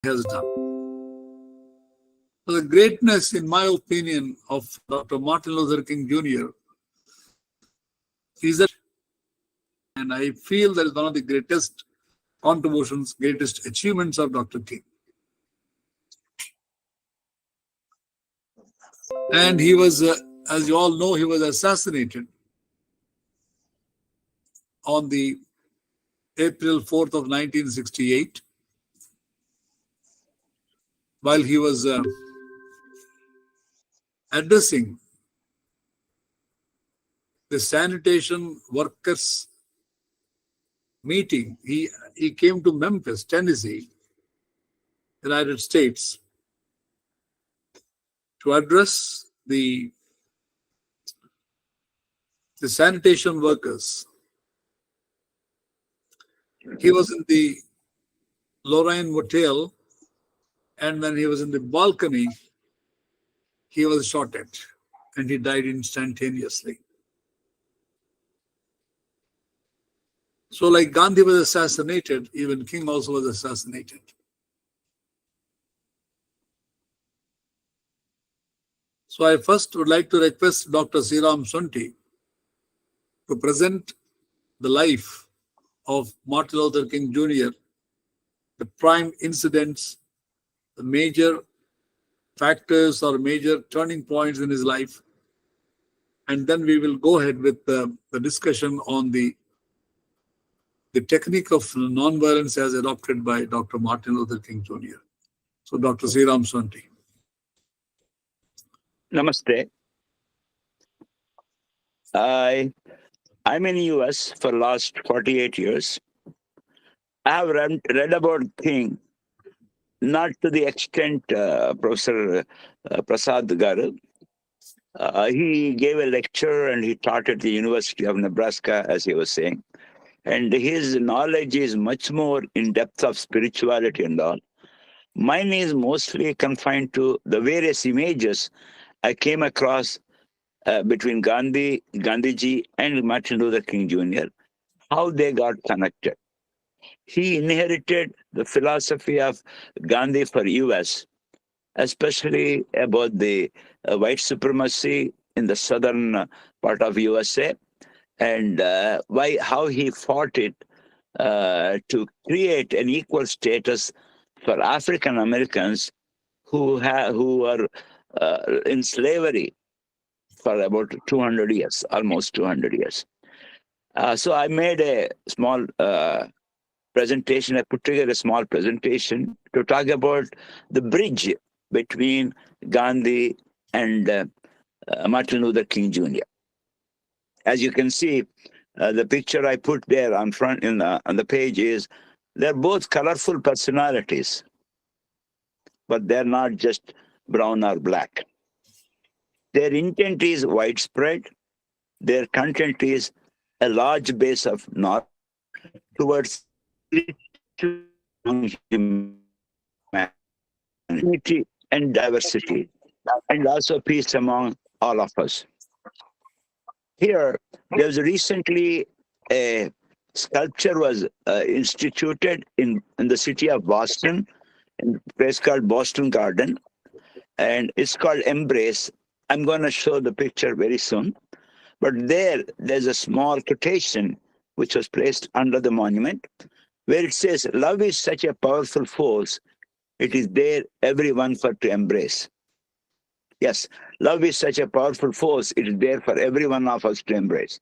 has done. So the greatness, in my opinion, of Dr. Martin Luther King Jr. is that, and I feel that is one of the greatest contributions, greatest achievements of Dr. King. And he was, as you all know, he was assassinated on the April 4th of 1968 while he was addressing the sanitation workers meeting. He came to Memphis, Tennessee, United States, to address the sanitation workers. He was in the Lorraine Motel, and when he was in the balcony, he was shot at, and he died instantaneously. So like Gandhi was assassinated, even King also was assassinated. So I first would like to request Dr. Sriram Sonti to present the life of Martin Luther King Jr., the prime incidents, the major factors or major turning points in his life. And then we will go ahead with the discussion on the technique of nonviolence as adopted by Dr. Martin Luther King Jr. So Dr. Sriram Sonti. Namaste. I'm in US for last 48 years. I have read about King, not to the extent Professor Prasad Garu. He gave a lecture and he taught at the University of Nebraska, as he was saying. And his knowledge is much more in depth of spirituality and all. Mine is mostly confined to the various images I came across between Gandhiji and Martin Luther King Jr., how they got connected. He inherited the philosophy of Gandhi for US, especially about the white supremacy in the southern part of USA, and how he fought it to create an equal status for African Americans who were in slavery for about 200 years, almost 200 years. So I made a small presentation. I put together a small presentation to talk about the bridge between Gandhi and Martin Luther King Jr. As you can see, the picture I put there on front on the page is they're both colorful personalities, but they're not just brown or black. Their intent is widespread. Their content is a large base of knowledge towards unity and diversity, and also peace among all of us. Here, there was recently a sculpture was instituted in the city of Boston, in a place called Boston Garden, and it's called Embrace. I'm going to show the picture very soon. But there's a small quotation which was placed under the monument where it says, "Love is such a powerful force, it is there everyone for to embrace." Yes, love is such a powerful force, it is there for every one of us to embrace.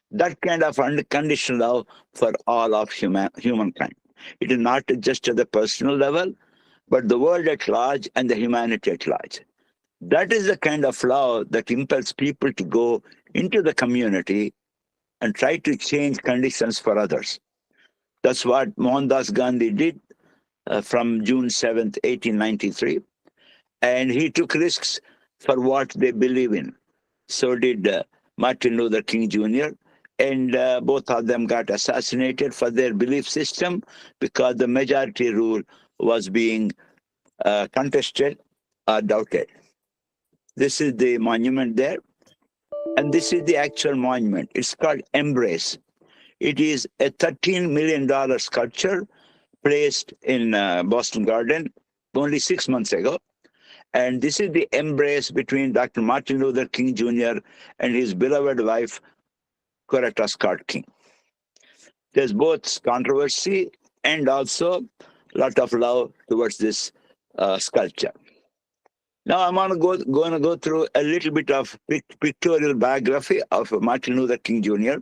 That kind of unconditional love for all of humankind. It is not just at the personal level, but the world at large and the humanity at large. That is the kind of love that impels people to go into the community and try to change conditions for others. That's what Mohandas Gandhi did from June 7th, 1893. And he took risks for what they believe in. So did Martin Luther King Jr. And both of them got assassinated for their belief system because the majority rule was being contested or doubted. This is the monument there. And this is the actual monument. It's called Embrace. It is a $13 million sculpture placed in Boston Garden. only 6 months ago. And this is the embrace between Dr. Martin Luther King Jr. and his beloved wife, Coretta Scott King. There's both controversy and also a lot of love towards this sculpture. Now I'm going to go through a little bit of pictorial biography of Martin Luther King Jr.,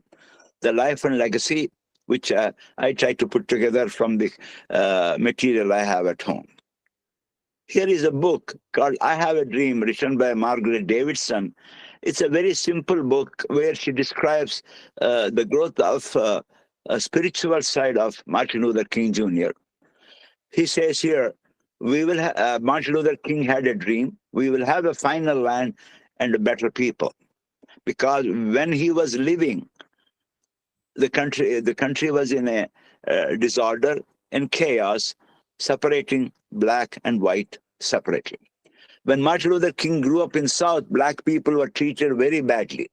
the life and legacy, which I try to put together from the material I have at home. Here is a book called I Have a Dream, written by Margaret Davidson. It's a very simple book where she describes the growth of a spiritual side of Martin Luther King Jr. He says here, Martin Luther King had a dream. We will have a final land and a better people. Because when he was living, the country was in a disorder and chaos, separating black and white separately. When Martin Luther King grew up in South, black people were treated very badly.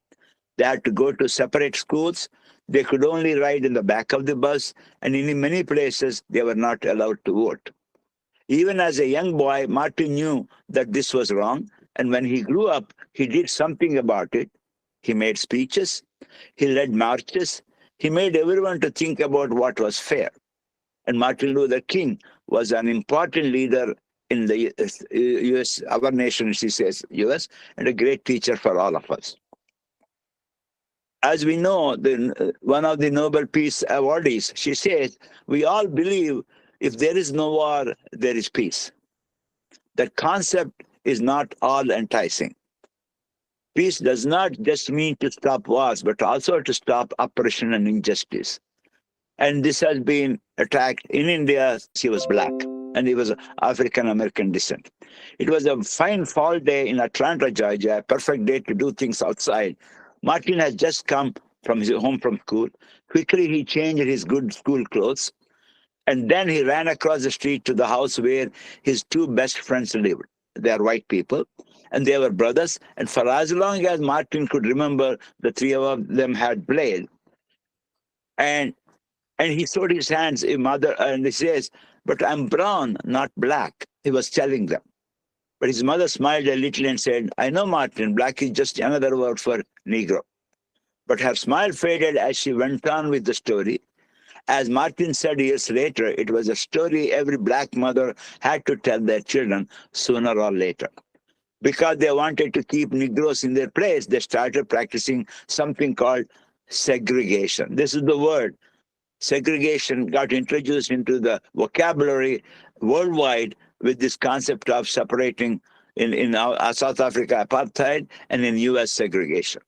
They had to go to separate schools. They could only ride in the back of the bus, and in many places, they were not allowed to vote. Even as a young boy, Martin knew that this was wrong, and when he grew up, he did something about it. He made speeches, he led marches, he made everyone to think about what was fair. And Martin Luther King was an important leader in the U.S., our nation, she says, U.S., and a great teacher for all of us. As we know, one of the Nobel Peace awardees, she says, we all believe if there is no war, there is peace. That concept is not all enticing. Peace does not just mean to stop wars, but also to stop oppression and injustice. And this has been attacked in India. He was black, and he was African-American descent. It was a fine fall day in Atlanta, Georgia, a perfect day to do things outside. Martin had just come from his home from school. Quickly, he changed his good school clothes, and then he ran across the street to the house where his two best friends lived. They are white people, and they were brothers. And for as long as Martin could remember, the three of them had played. And he showed his hands, and he says, but I'm brown, not black. He was telling them. But his mother smiled a little and said, I know, Martin, black is just another word for Negro. But her smile faded as she went on with the story. As Martin said years later, it was a story every black mother had to tell their children sooner or later. Because they wanted to keep Negroes in their place, they started practicing something called segregation. This is the word. Segregation got introduced into the vocabulary worldwide with this concept of separating in South Africa apartheid and in US segregation.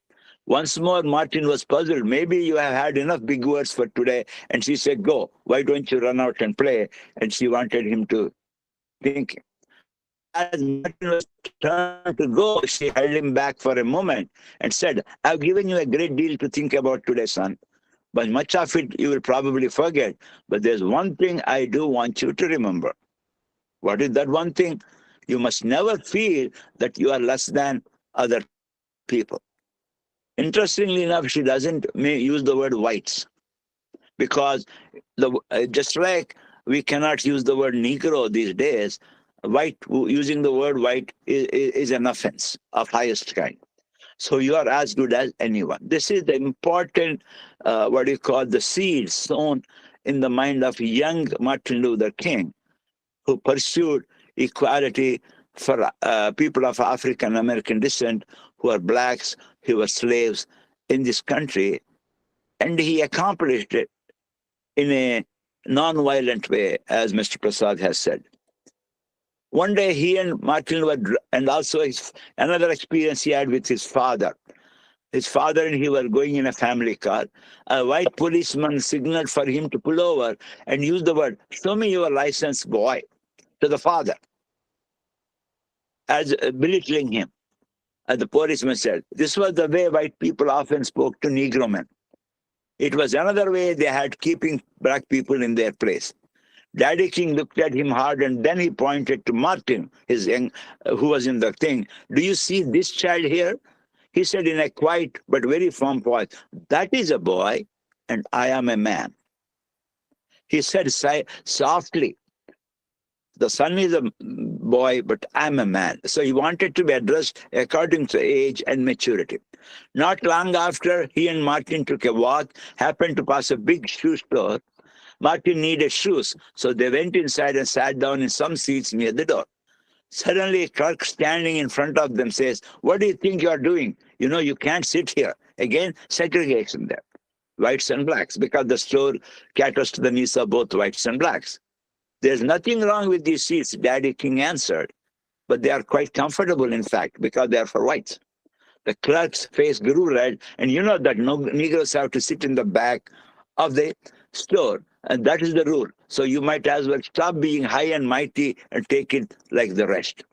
Once more, Martin was puzzled. Maybe you have had enough big words for today. And she said, go, why don't you run out and play? And she wanted him to think. As Martin was turned to go, she held him back for a moment and said, I've given you a great deal to think about today, son. But much of it you will probably forget. But there's one thing I do want you to remember. What is that one thing? You must never feel that you are less than other people. Interestingly enough, she doesn't use the word whites, because just like we cannot use the word Negro these days, using the word white is an offense of highest kind. So you are as good as anyone. This is the important, the seed sown in the mind of young Martin Luther King, who pursued equality for people of African American descent who are blacks, who were slaves in this country. And he accomplished it in a non-violent way, as Mr. Prasad has said. One day he and Martin were, and also another experience he had with his father. His father and he were going in a family car. A white policeman signaled for him to pull over and use the word, show me your license, boy, to the father, as belittling him. And the policeman said, this was the way white people often spoke to Negro men. It was another way they had keeping black people in their place. Daddy King looked at him hard, and then he pointed to Martin, his young, who was in the thing. Do you see this child here? He said in a quiet but very firm voice, that is a boy, and I am a man. He said softly, the son is a boy, but I'm a man. So he wanted to be addressed according to age and maturity. Not long after, he and Martin took a walk, happened to pass a big shoe store. Martin needed shoes, so they went inside and sat down in some seats near the door. Suddenly, a clerk standing in front of them says, "What do you think you are doing? You know, you can't sit here." Again, segregation there, whites and blacks, because the store caters to the needs of both whites and blacks. "There's nothing wrong with these seats," Daddy King answered, "but they are quite comfortable, in fact, because they are for whites." The clerk's face grew red, and you know that no Negroes have to sit in the back of the store, and that is the rule. So you might as well stop being high and mighty and take it like the rest.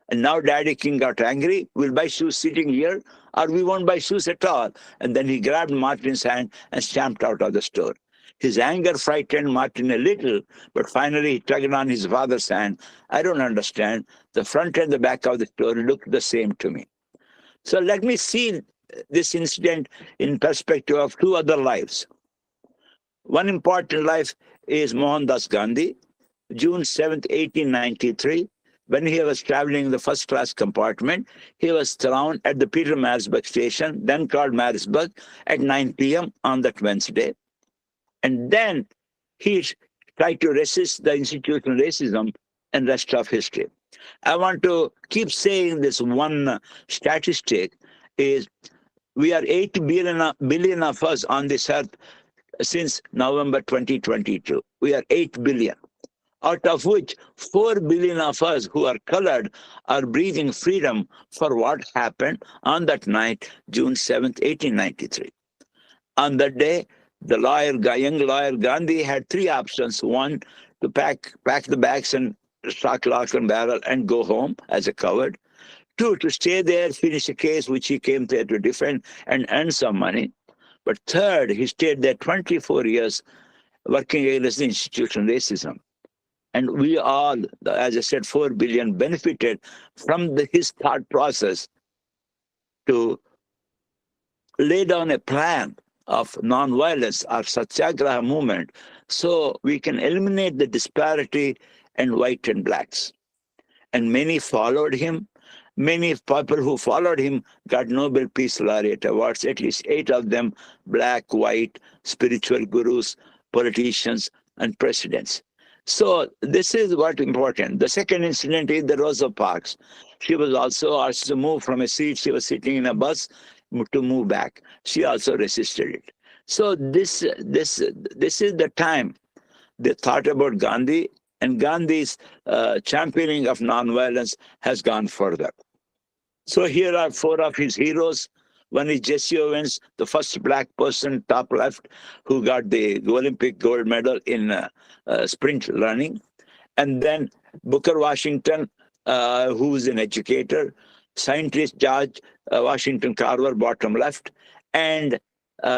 And now Daddy King got angry. "We'll buy shoes sitting here, or we won't buy shoes at all." And then he grabbed Martin's hand and stamped out of the store. His anger frightened Martin a little, but finally he tugged on his father's hand. "I don't understand. The front and the back of the store look the same to me." So let me see this incident in perspective of two other lives. One important life is Mohandas Gandhi, June 7th, 1893. When he was traveling in the first-class compartment, he was thrown at the Peter Marisburg station, then called Marisburg, at 9 p.m. on that Wednesday. And then he tried to resist the institutional racism and rest of history. I want to keep saying this one statistic is we are 8 billion of us on this earth since November 2022. We are 8 billion, out of which 4 billion of us who are colored are breathing freedom for what happened on that night, June 7th, 1893. On that day, the young lawyer Gandhi had three options. One, to pack the bags and stock, lock, and barrel and go home as a coward. Two, to stay there, finish a case which he came there to defend and earn some money. But third, he stayed there 24 years working against the institutional racism. And we all, as I said, 4 billion benefited from his thought process to lay down a plan of nonviolence, our satyagraha movement, so we can eliminate the disparity in white and blacks. And many followed him. Many people who followed him got Nobel Peace Laureate awards, at least 8 of them, black, white, spiritual gurus, politicians, and presidents. So this is what important. The second incident is the Rosa Parks. She was also asked to move from a seat. She was sitting in a bus to move back. She also resisted it. So this is the time they thought about Gandhi, and Gandhi's championing of nonviolence has gone further. So here are 4 of his heroes. One is Jesse Owens, the first black person, top left, who got the Olympic gold medal in sprint running. And then Booker Washington, who is an educator, scientist George Washington Carver, bottom left, and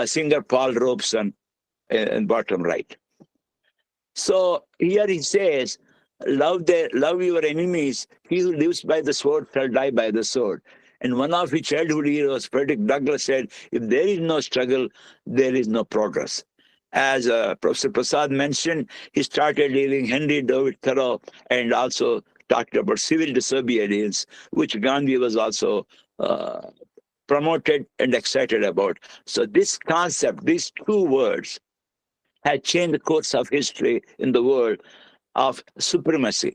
singer Paul Robeson in bottom right. So here he says, love your enemies. He who lives by the sword shall die by the sword. And one of his childhood heroes, Frederick Douglass, said, if there is no struggle, there is no progress. As Professor Prasad mentioned, he started reading Henry David Thoreau and also talked about civil disobedience, which Gandhi was also promoted and excited about. So this concept, these 2 words, had changed the course of history in the world of supremacy.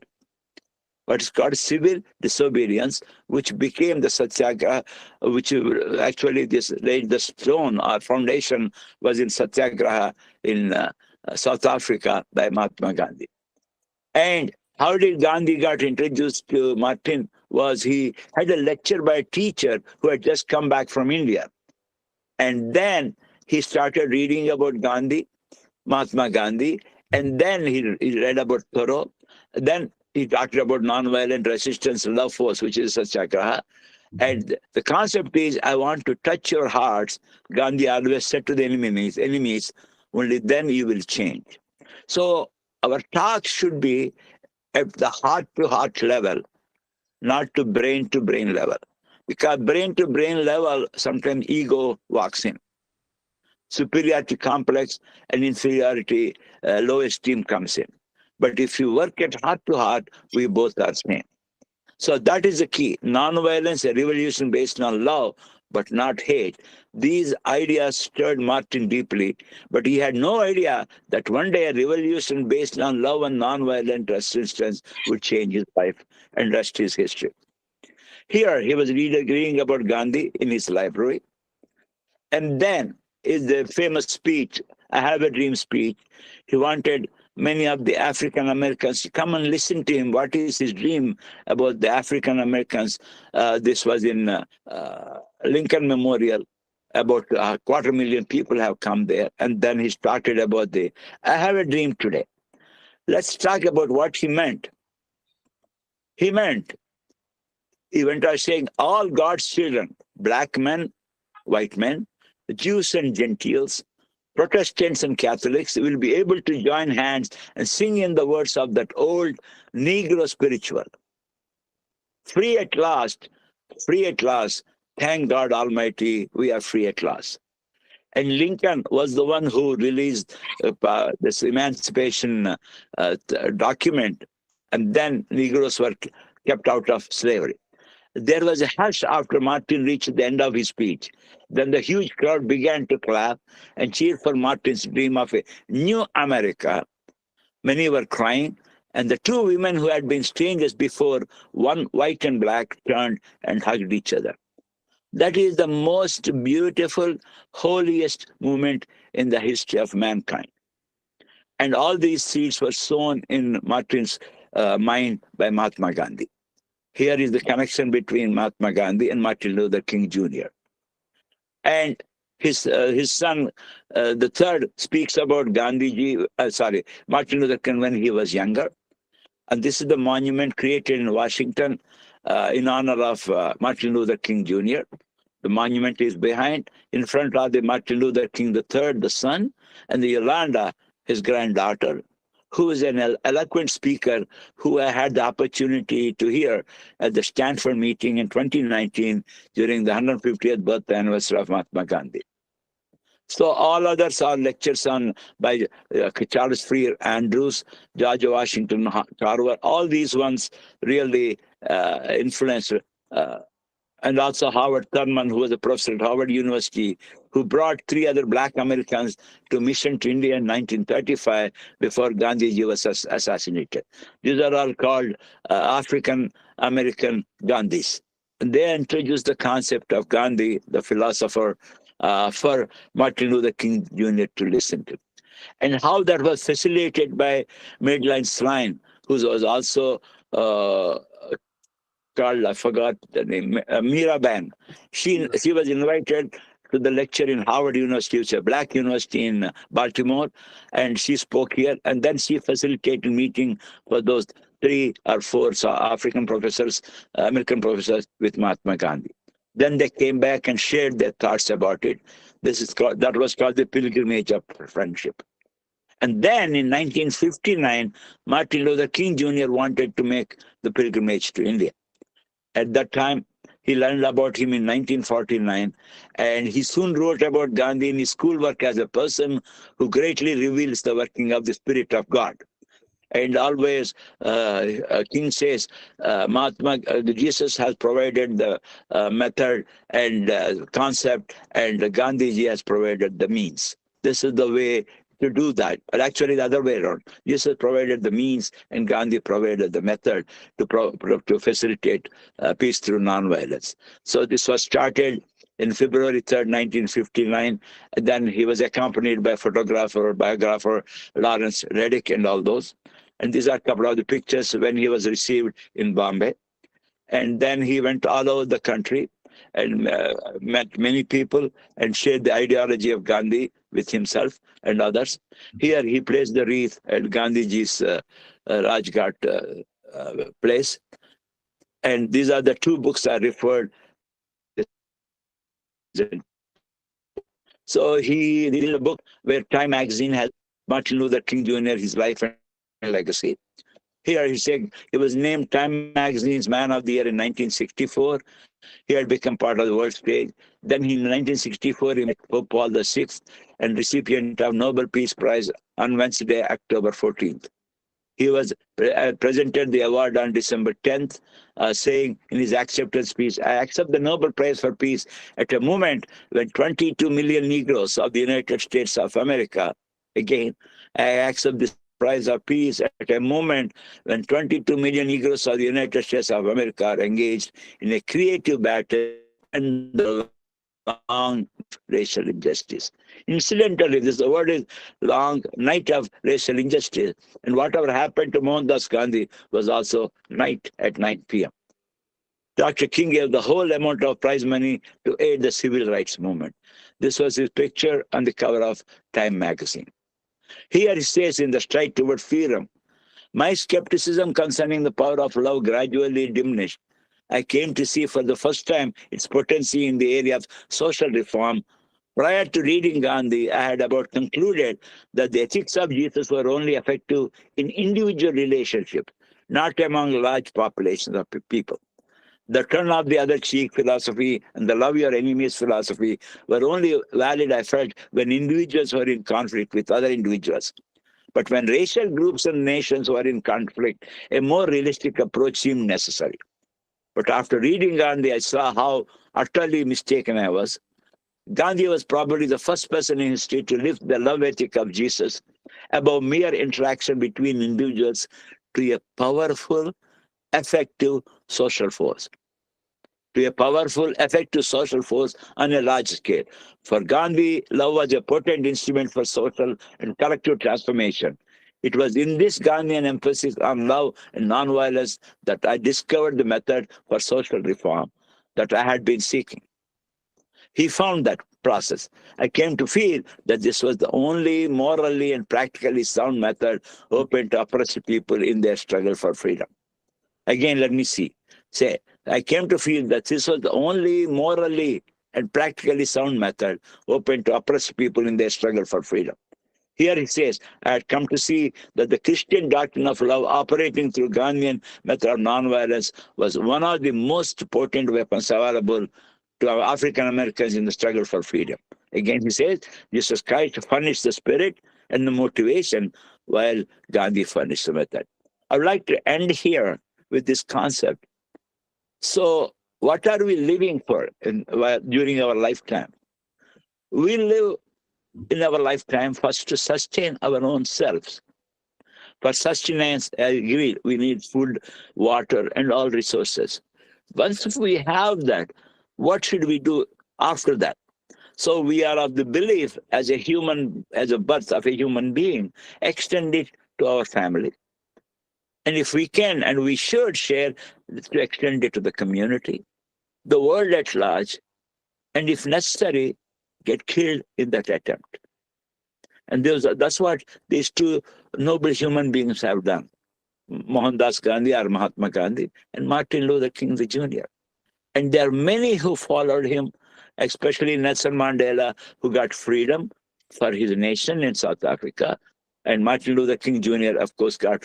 What is called civil disobedience, which became the satyagraha, which actually this laid the stone, our foundation was in satyagraha in South Africa by Mahatma Gandhi. And how did Gandhi got introduced to Martin was he had a lecture by a teacher who had just come back from India. And then he started reading about Gandhi, Mahatma Gandhi, and then he read about Thoreau. Then he talked about nonviolent resistance, love force, which is satyagraha. And the concept is, I want to touch your hearts. Gandhi always said to the enemies, only then you will change. So our talk should be at the heart-to-heart level, not to brain level. Because brain-to-brain level, sometimes ego walks in. Superiority complex and inferiority, low esteem comes in. But if you work at heart to heart, we both are same. So that is the key. Nonviolence, a revolution based on love, but not hate. These ideas stirred Martin deeply, but he had no idea that one day a revolution based on love and nonviolent resistance would change his life, and rest is history. Here, he was reading about Gandhi in his library. And then is the famous speech, I Have a Dream speech. He wanted many of the African Americans to come and listen to him. What is his dream about the African Americans? This was in Lincoln Memorial. About 250,000 people have come there. And then he started about I have a dream today. Let's talk about what he meant. He went on saying, all God's children, black men, white men, Jews and Gentiles, Protestants and Catholics will be able to join hands and sing in the words of that old Negro spiritual. Free at last, thank God Almighty, we are free at last. And Lincoln was the one who released this emancipation document, and then Negroes were kept out of slavery. There was a hush after Martin reached the end of his speech. Then the huge crowd began to clap and cheer for Martin's dream of a new America. Many were crying, and the two women who had been strangers before, one white and black, turned and hugged each other. That is the most beautiful, holiest moment in the history of mankind. And all these seeds were sown in Martin's mind by Mahatma Gandhi. Here is the connection between Mahatma Gandhi and Martin Luther King Jr. And his son, the third, speaks about Martin Luther King when he was younger. And this is the monument created in Washington in honor of Martin Luther King Jr. The monument is behind. In front are the Martin Luther King III, the son, and the Yolanda, his granddaughter, who is an eloquent speaker who I had the opportunity to hear at the Stanford meeting in 2019 during the 150th birthday anniversary of Mahatma Gandhi. So all others are lectures by Charles Freer Andrews, George Washington Carver. All these ones really influenced and also Howard Thurman, who was a professor at Harvard University, who brought three other black Americans to mission to India in 1935 before Gandhiji was assassinated. These are all called African American Gandhis. And they introduced the concept of Gandhi, the philosopher, for Martin Luther King Jr. to listen to. And how that was facilitated by Madeline Sline, who was also called, I forgot the name, Mira Ban. She was invited to the lecture in Harvard University, which is a black university in Baltimore, and she spoke here. And then she facilitated meeting for those 3 or 4 African professors, American professors, with Mahatma Gandhi. Then they came back and shared their thoughts about it. That was called the Pilgrimage of Friendship. And then in 1959, Martin Luther King Jr. wanted to make the pilgrimage to India. At that time, he learned about him in 1949, and he soon wrote about Gandhi in his schoolwork as a person who greatly reveals the working of the Spirit of God. And always, King says, Jesus has provided the method and concept, and Gandhiji has provided the means. This is the way to do that. But actually, the other way around. Jesus provided the means, and Gandhi provided the method to facilitate peace through nonviolence. So this was started in February 3rd, 1959. And then he was accompanied by photographer, biographer Lawrence Reddick and all those. And these are a couple of the pictures when he was received in Bombay. And then he went all over the country and met many people and shared the ideology of Gandhi with himself and others. Here he placed the wreath at Gandhiji's Rajghat place. And these are the 2 books I referred. So this is a book where Time magazine has Martin Luther King Jr., his life and legacy. Here he said he was named Time Magazine's Man of the Year in 1964. He had become part of the world stage. Then in 1964, he met Pope Paul VI and recipient of Nobel Peace Prize on Wednesday, October 14th. He was presented the award on December 10th, saying in his acceptance speech, I accept the Nobel Prize for Peace at a moment when 22 million Negroes of the United States of America, again, I accept this prize of peace at a moment when 22 million Negroes of the United States of America are engaged in a creative battle to end the long racial injustice. Incidentally, this word is long night of racial injustice. And whatever happened to Mohandas Gandhi was also night at 9 p.m. Dr. King gave the whole amount of prize money to aid the civil rights movement. This was his picture on the cover of Time magazine. Here he says in the stride toward freedom, my skepticism concerning the power of love gradually diminished. I came to see for the first time its potency in the area of social reform. Prior to reading Gandhi, I had about concluded that the ethics of Jesus were only effective in individual relationships, not among large populations of people. The turn of the other cheek philosophy and the love your enemies philosophy were only valid, I felt, when individuals were in conflict with other individuals. But when racial groups and nations were in conflict, a more realistic approach seemed necessary. But after reading Gandhi, I saw how utterly mistaken I was. Gandhi was probably the first person in history to lift the love ethic of Jesus above mere interaction between individuals to a powerful, effective social force. To a powerful, effective social force on a large scale. For Gandhi, love was a potent instrument for social and collective transformation. It was in this Gandhian emphasis on love and nonviolence that I discovered the method for social reform that I had been seeking. He found that process. I came to feel that this was the only morally and practically sound method open to oppressed people in their struggle for freedom. Again, let me say, I came to feel that this was the only morally and practically sound method open to oppressed people in their struggle for freedom. Here he says, I had come to see that the Christian doctrine of love operating through Gandhian method of nonviolence was one of the most potent weapons available to our African Americans in the struggle for freedom. Again, he says, Jesus Christ furnished the spirit and the motivation while Gandhi furnished the method. I would like to end here with this concept. So what are we living for during our lifetime? We live in our lifetime first to sustain our own selves. For sustenance, I agree, we need food, water, and all resources. Once we have that, what should we do after that? So we are of the belief as a human, as a birth of a human being, extend it to our family. And if we can, and we should share, to extend it to the community, the world at large, and if necessary, get killed in that attempt. And that's what these two noble human beings have done. Mohandas Gandhi or Mahatma Gandhi and Martin Luther King Jr. And there are many who followed him, especially Nelson Mandela, who got freedom for his nation in South Africa. And Martin Luther King Jr., of course, got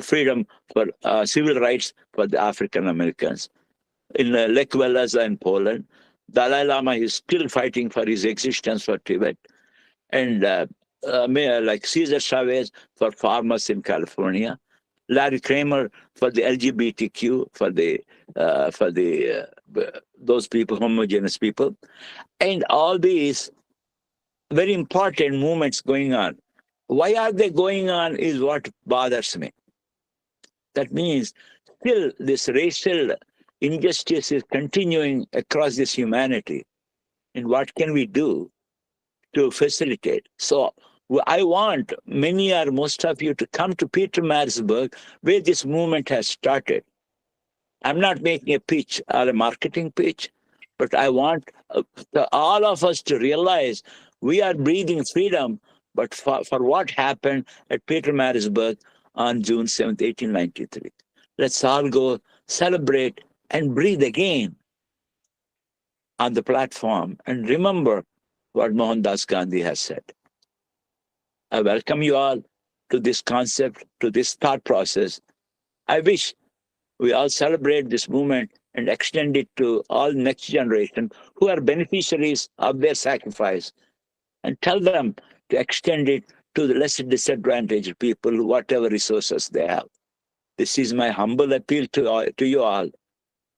freedom for civil rights for the African Americans. In Lech Wałęsa in Poland, Dalai Lama is still fighting for his existence for Tibet. And like Cesar Chavez for farmers in California, Larry Kramer for the LGBTQ, for those people, homogeneous people, and all these very important movements going on. Why are they going on is what bothers me. That means still this racial injustice is continuing across this humanity. And what can we do to facilitate? So I want many or most of you to come to Pietermaritzburg, where this movement has started. I'm not making a pitch or a marketing pitch, but I want all of us to realize we are breathing freedom, but for what happened at Pietermaritzburg on June 7th, 1893. Let's all go celebrate and breathe again on the platform and remember what Mohandas Gandhi has said. I welcome you all to this concept, to this thought process. I wish we all celebrate this movement and extend it to all next generation who are beneficiaries of their sacrifice, and tell them to extend it to the less disadvantaged people, whatever resources they have. This is my humble appeal to you all.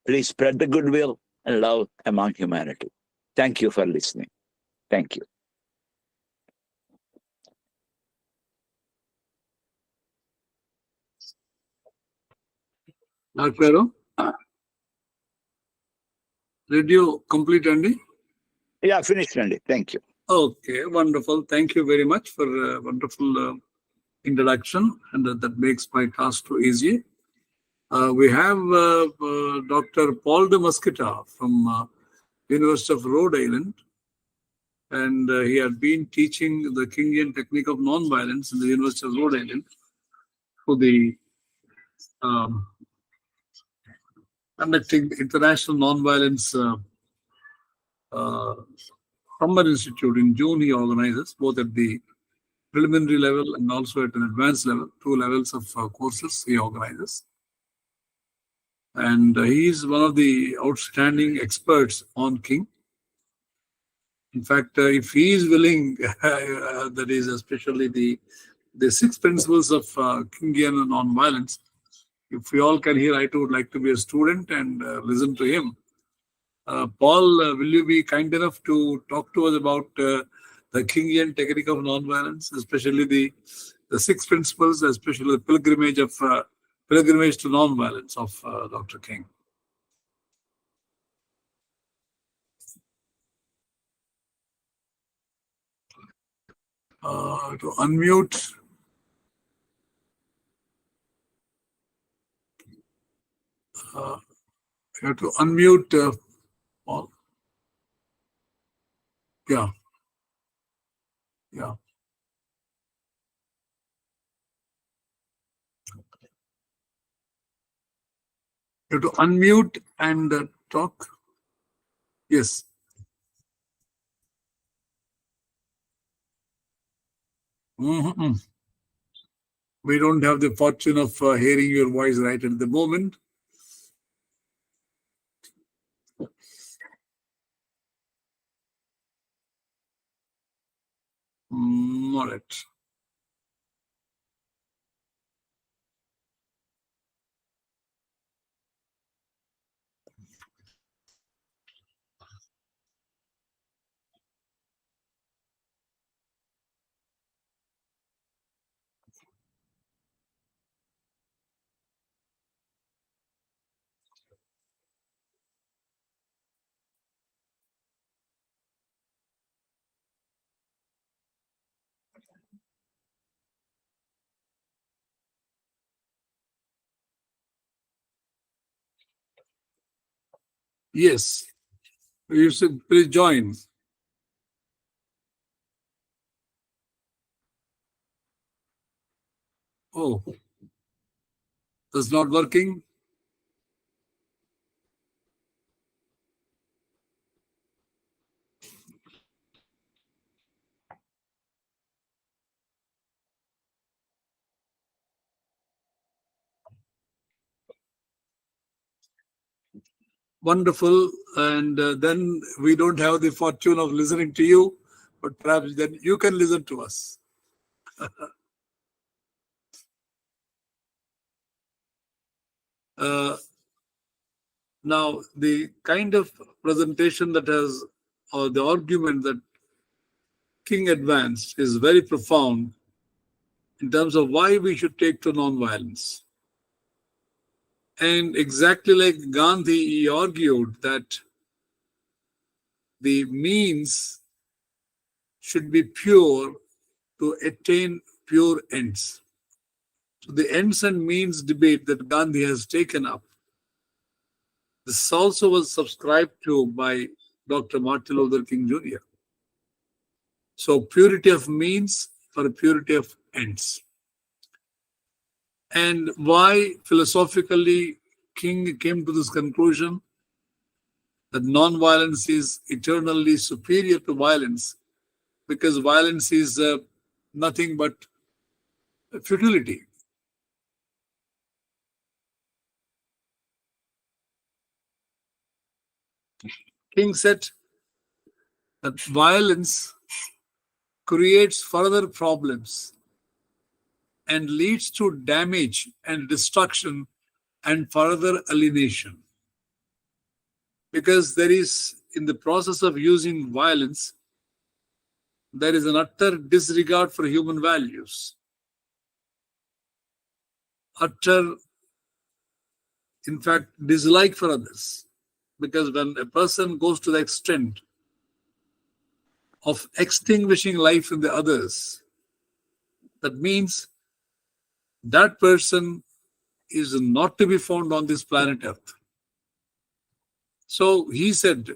Please spread the goodwill and love among humanity. Thank you for listening. Thank you. Dr. Did you complete, Andy? Yeah, finished, Andy. Thank you. Okay, wonderful. Thank you very much for a wonderful introduction, and that makes my task too easy. We have Dr. Paul de Mosquita from University of Rhode Island, and he had been teaching the Kingian technique of nonviolence in the University of Rhode Island for the um, conducting international nonviolence Summer Institute in June. He organizes both at the preliminary level and also at an advanced level, 2 levels of courses he organizes. And he is one of the outstanding experts on King. In fact, if he is willing, that is especially the 6 principles of Kingian nonviolence, if we all can hear, I too would like to be a student and listen to him. Paul, will you be kind enough to talk to us about the Kingian technique of nonviolence, especially the 6 principles, especially the pilgrimage to nonviolence of Dr. King? To unmute. You have to unmute Paul. Yeah. Yeah. You have to unmute and talk. Yes. Mm-hmm. We don't have the fortune of hearing your voice right at the moment. All right. Yes. You should please join. Oh, that's not working. Wonderful. And then we don't have the fortune of listening to you, but perhaps then you can listen to us. Now, the kind of presentation that has, or the argument that King advanced is very profound in terms of why we should take to nonviolence. And exactly like Gandhi, he argued that the means should be pure to attain pure ends. So the ends and means debate that Gandhi has taken up, this also was subscribed to by Dr. Martin Luther King Jr. So purity of means for purity of ends. And why philosophically King came to this conclusion that non-violence is eternally superior to violence, because violence is nothing but futility. King said that violence creates further problems and leads to damage and destruction and further alienation. Because there is, in the process of using violence, there is an utter disregard for human values, utter, in fact, dislike for others. Because when a person goes to the extent of extinguishing life in the others, that means that person is not to be found on this planet Earth. So he said,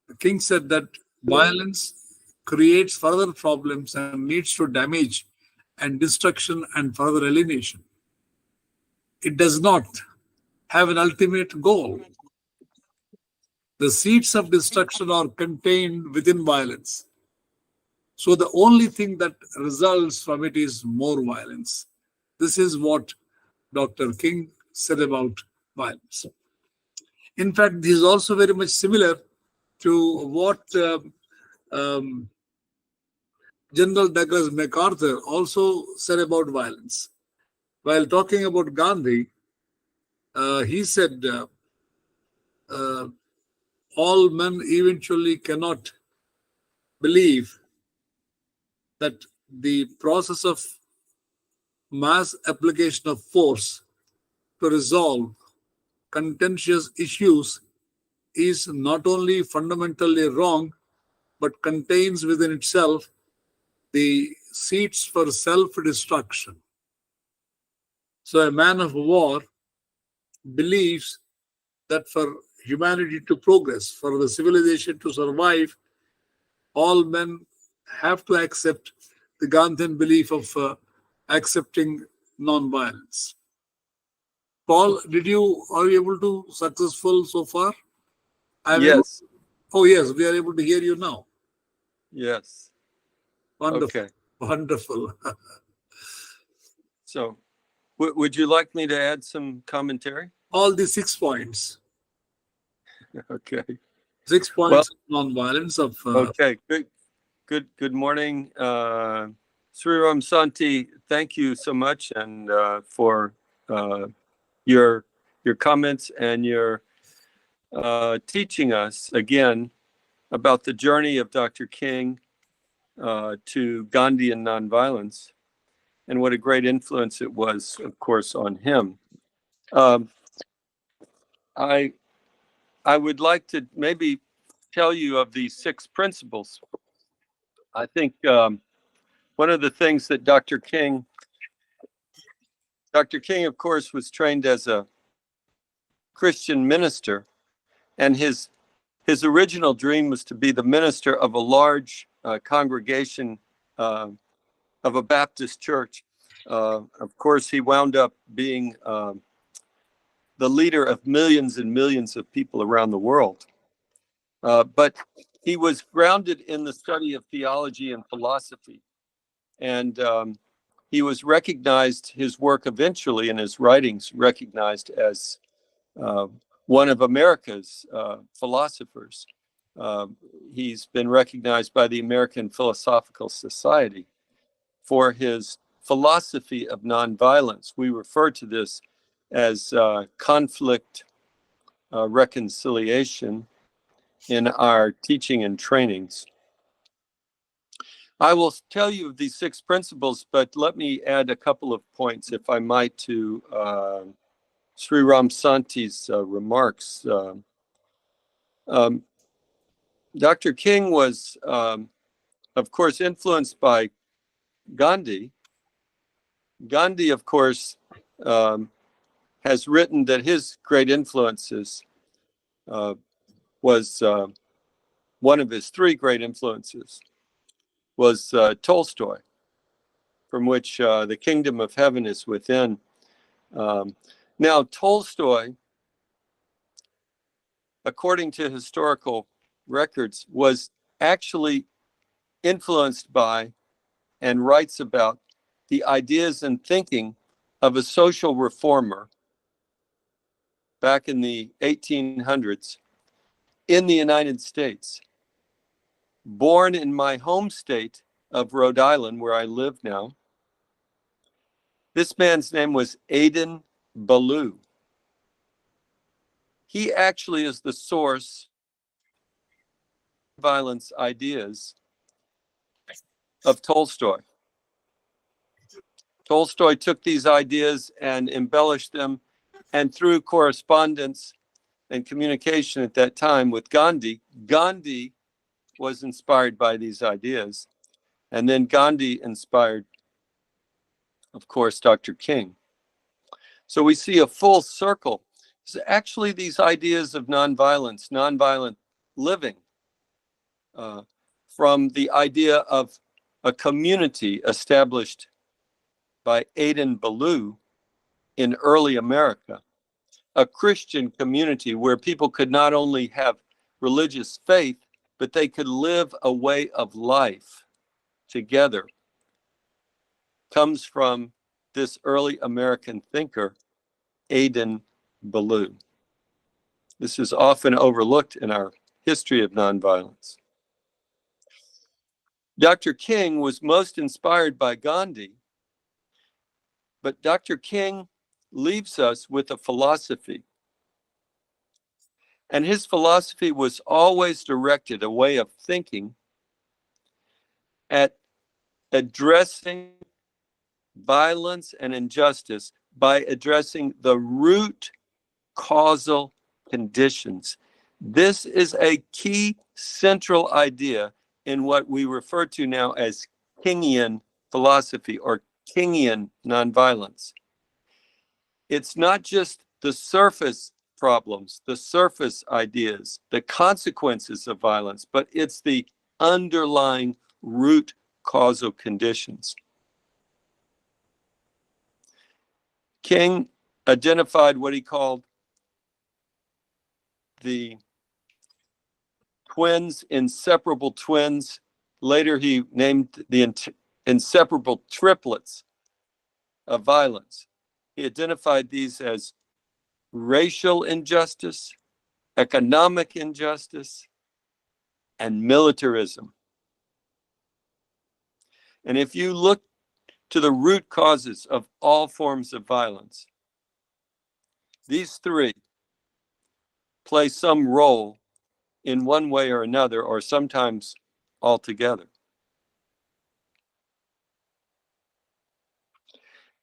the king said that violence creates further problems and leads to damage and destruction and further alienation. It does not have an ultimate goal. The seeds of destruction are contained within violence. So the only thing that results from it is more violence. This is what Dr. King said about violence. In fact, this is also very much similar to what General Douglas MacArthur also said about violence. While talking about Gandhi, he said, all men eventually cannot believe that the process of mass application of force to resolve contentious issues is not only fundamentally wrong, but contains within itself the seeds for self-destruction. So a man of war believes that for humanity to progress, for the civilization to survive, all men have to accept the Gandhian belief of accepting non-violence. Paul, are you able to successful so far? Yes. Oh yes, we are able to hear you now. Yes. Wonderful. Okay. Wonderful. So, would you like me to add some commentary? All the 6 points. Okay. 6 points of non-violence of. Okay. Good morning, Sri Ram Santi. Thank you so much, and for your comments and your teaching us again about the journey of Dr. King to Gandhian nonviolence, and what a great influence it was, of course, on him. I would like to maybe tell you of these 6 principles. I think one of the things that Dr. King, of course, was trained as a Christian minister, and his original dream was to be the minister of a large congregation of a Baptist church. Of course, he wound up being the leader of millions and millions of people around the world. But he was grounded in the study of theology and philosophy. And he was recognized, his work eventually in his writings, recognized as one of America's philosophers. He's been recognized by the American Philosophical Society for his philosophy of nonviolence. We refer to this as conflict reconciliation in our teaching and trainings. I will tell you these 6 principles, but let me add a couple of points, if I might, to Sri Ram Santi's remarks. Dr. King was, of course, influenced by Gandhi. Gandhi, of course, has written that his great influences was one of his 3 great influences was Tolstoy, from which the kingdom of heaven is within. Now, Tolstoy, according to historical records, was actually influenced by and writes about the ideas and thinking of a social reformer back in the 1800s in the United States. Born in my home state of Rhode Island, where I live now. This man's name was Aden Ballou. He actually is the source of violence ideas of Tolstoy. Tolstoy took these ideas and embellished them, and through correspondence and communication at that time with Gandhi, Gandhi was inspired by these ideas. And then Gandhi inspired, of course, Dr. King. So we see a full circle. So actually, these ideas of nonviolence, nonviolent living, from the idea of a community established by Aden Ballou in early America, a Christian community where people could not only have religious faith, but they could live a way of life together, comes from this early American thinker, Aden Ballou. This is often overlooked in our history of nonviolence. Dr. King was most inspired by Gandhi, but Dr. King leaves us with a philosophy. And his philosophy was always directed, a way of thinking, at addressing violence and injustice by addressing the root causal conditions. This is a key central idea in what we refer to now as Kingian philosophy or Kingian nonviolence. It's not just the surface problems, the surface ideas, the consequences of violence, but it's the underlying root causal conditions. King identified what he called the twins, inseparable twins. Later, he named the inseparable triplets of violence. He identified these as racial injustice, economic injustice, and militarism. And if you look to the root causes of all forms of violence, these three play some role in one way or another, or sometimes altogether.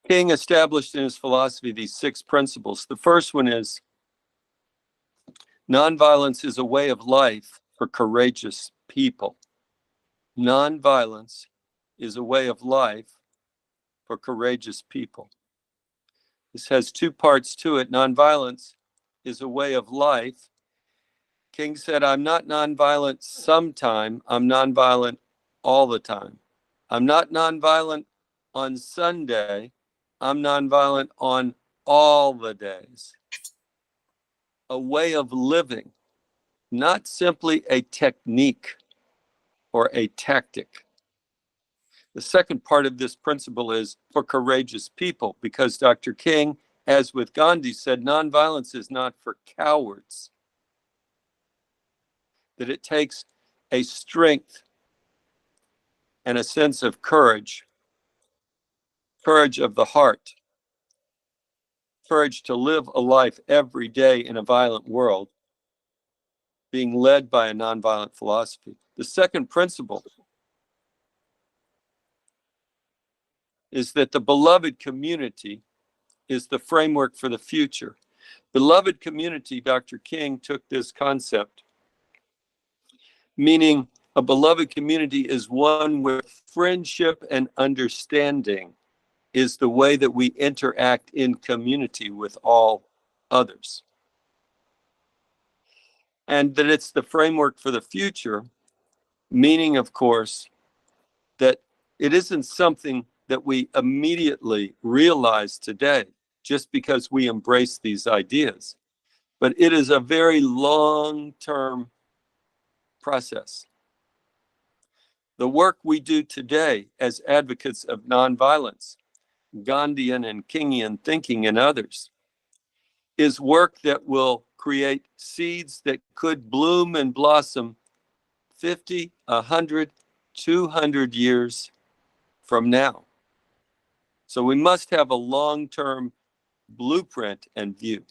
King established in his philosophy these 6 principles. The first one is nonviolence is a way of life for courageous people. Nonviolence is a way of life for courageous people. This has 2 parts to it. Nonviolence is a way of life. King said, I'm not nonviolent sometime, I'm nonviolent all the time. I'm not nonviolent on Sunday, I'm nonviolent on all the days. A way of living, not simply a technique or a tactic. The second part of this principle is for courageous people, because Dr. King, as with Gandhi, said nonviolence is not for cowards. That it takes a strength and a sense of courage, courage of the heart, courage to live a life every day in a violent world, being led by a nonviolent philosophy. The second principle is that the beloved community is the framework for the future. Beloved community, Dr. King took this concept, meaning a beloved community is one where friendship and understanding is the way that we interact in community with all others. And that it's the framework for the future, meaning, of course, that it isn't something that we immediately realize today just because we embrace these ideas, but it is a very long-term process. The work we do today as advocates of nonviolence, Gandhian and Kingian thinking and others, is work that will create seeds that could bloom and blossom 50, 100, 200 years from now. So we must have a long-term blueprint and view.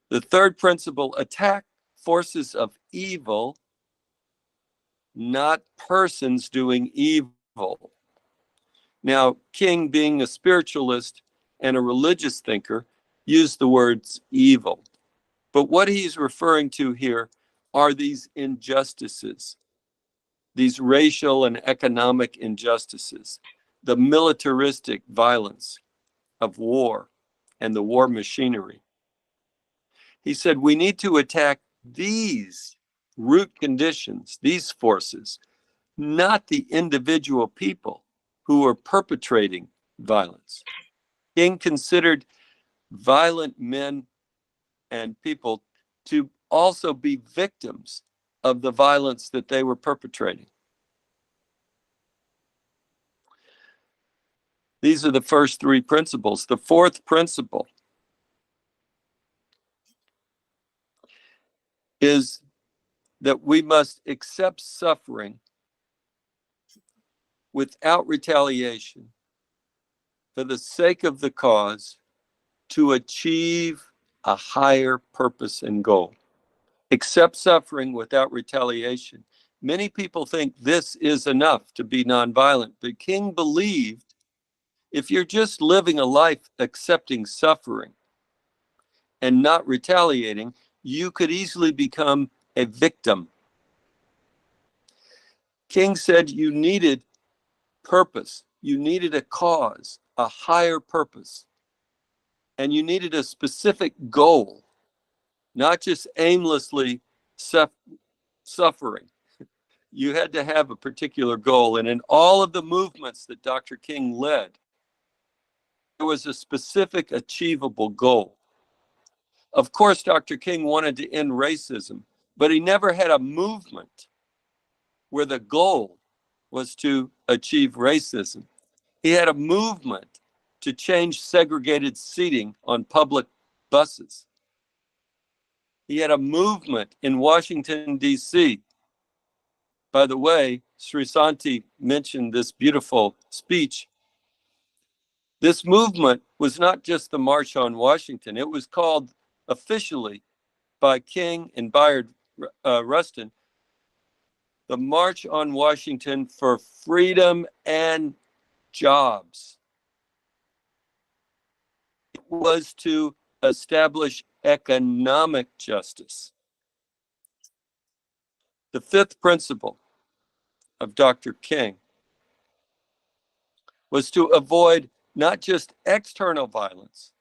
The third principle, attack forces of evil, not persons doing evil. Now, King, being a spiritualist and a religious thinker, used the words evil. But what he's referring to here are these injustices, these racial and economic injustices, the militaristic violence of war and the war machinery. He said we need to attack these root conditions, these forces, not the individual people who are perpetrating violence. King considered violent men and people to also be victims of the violence that they were perpetrating. These are the first three principles. The fourth principle is that we must accept suffering without retaliation for the sake of the cause to achieve a higher purpose and goal. Accept suffering without retaliation. Many people think this is enough to be nonviolent, but King believed if you're just living a life accepting suffering and not retaliating, you could easily become a victim. King said you needed purpose, you needed a cause, a higher purpose, and you needed a specific goal, not just aimlessly suffering. You had to have a particular goal. And in all of the movements that Dr. King led, there was a specific achievable goal. Of course, Dr. King wanted to end racism, but he never had a movement where the goal was to achieve racism. He had a movement to change segregated seating on public buses. He had a movement in Washington, D.C. By the way, Sri Santi mentioned this beautiful speech. This movement was not just the March on Washington. It was called officially by King and Bayard Rustin, the March on Washington for Freedom and Jobs. It was to establish economic justice. The fifth principle of Dr. King was to avoid not just external violence,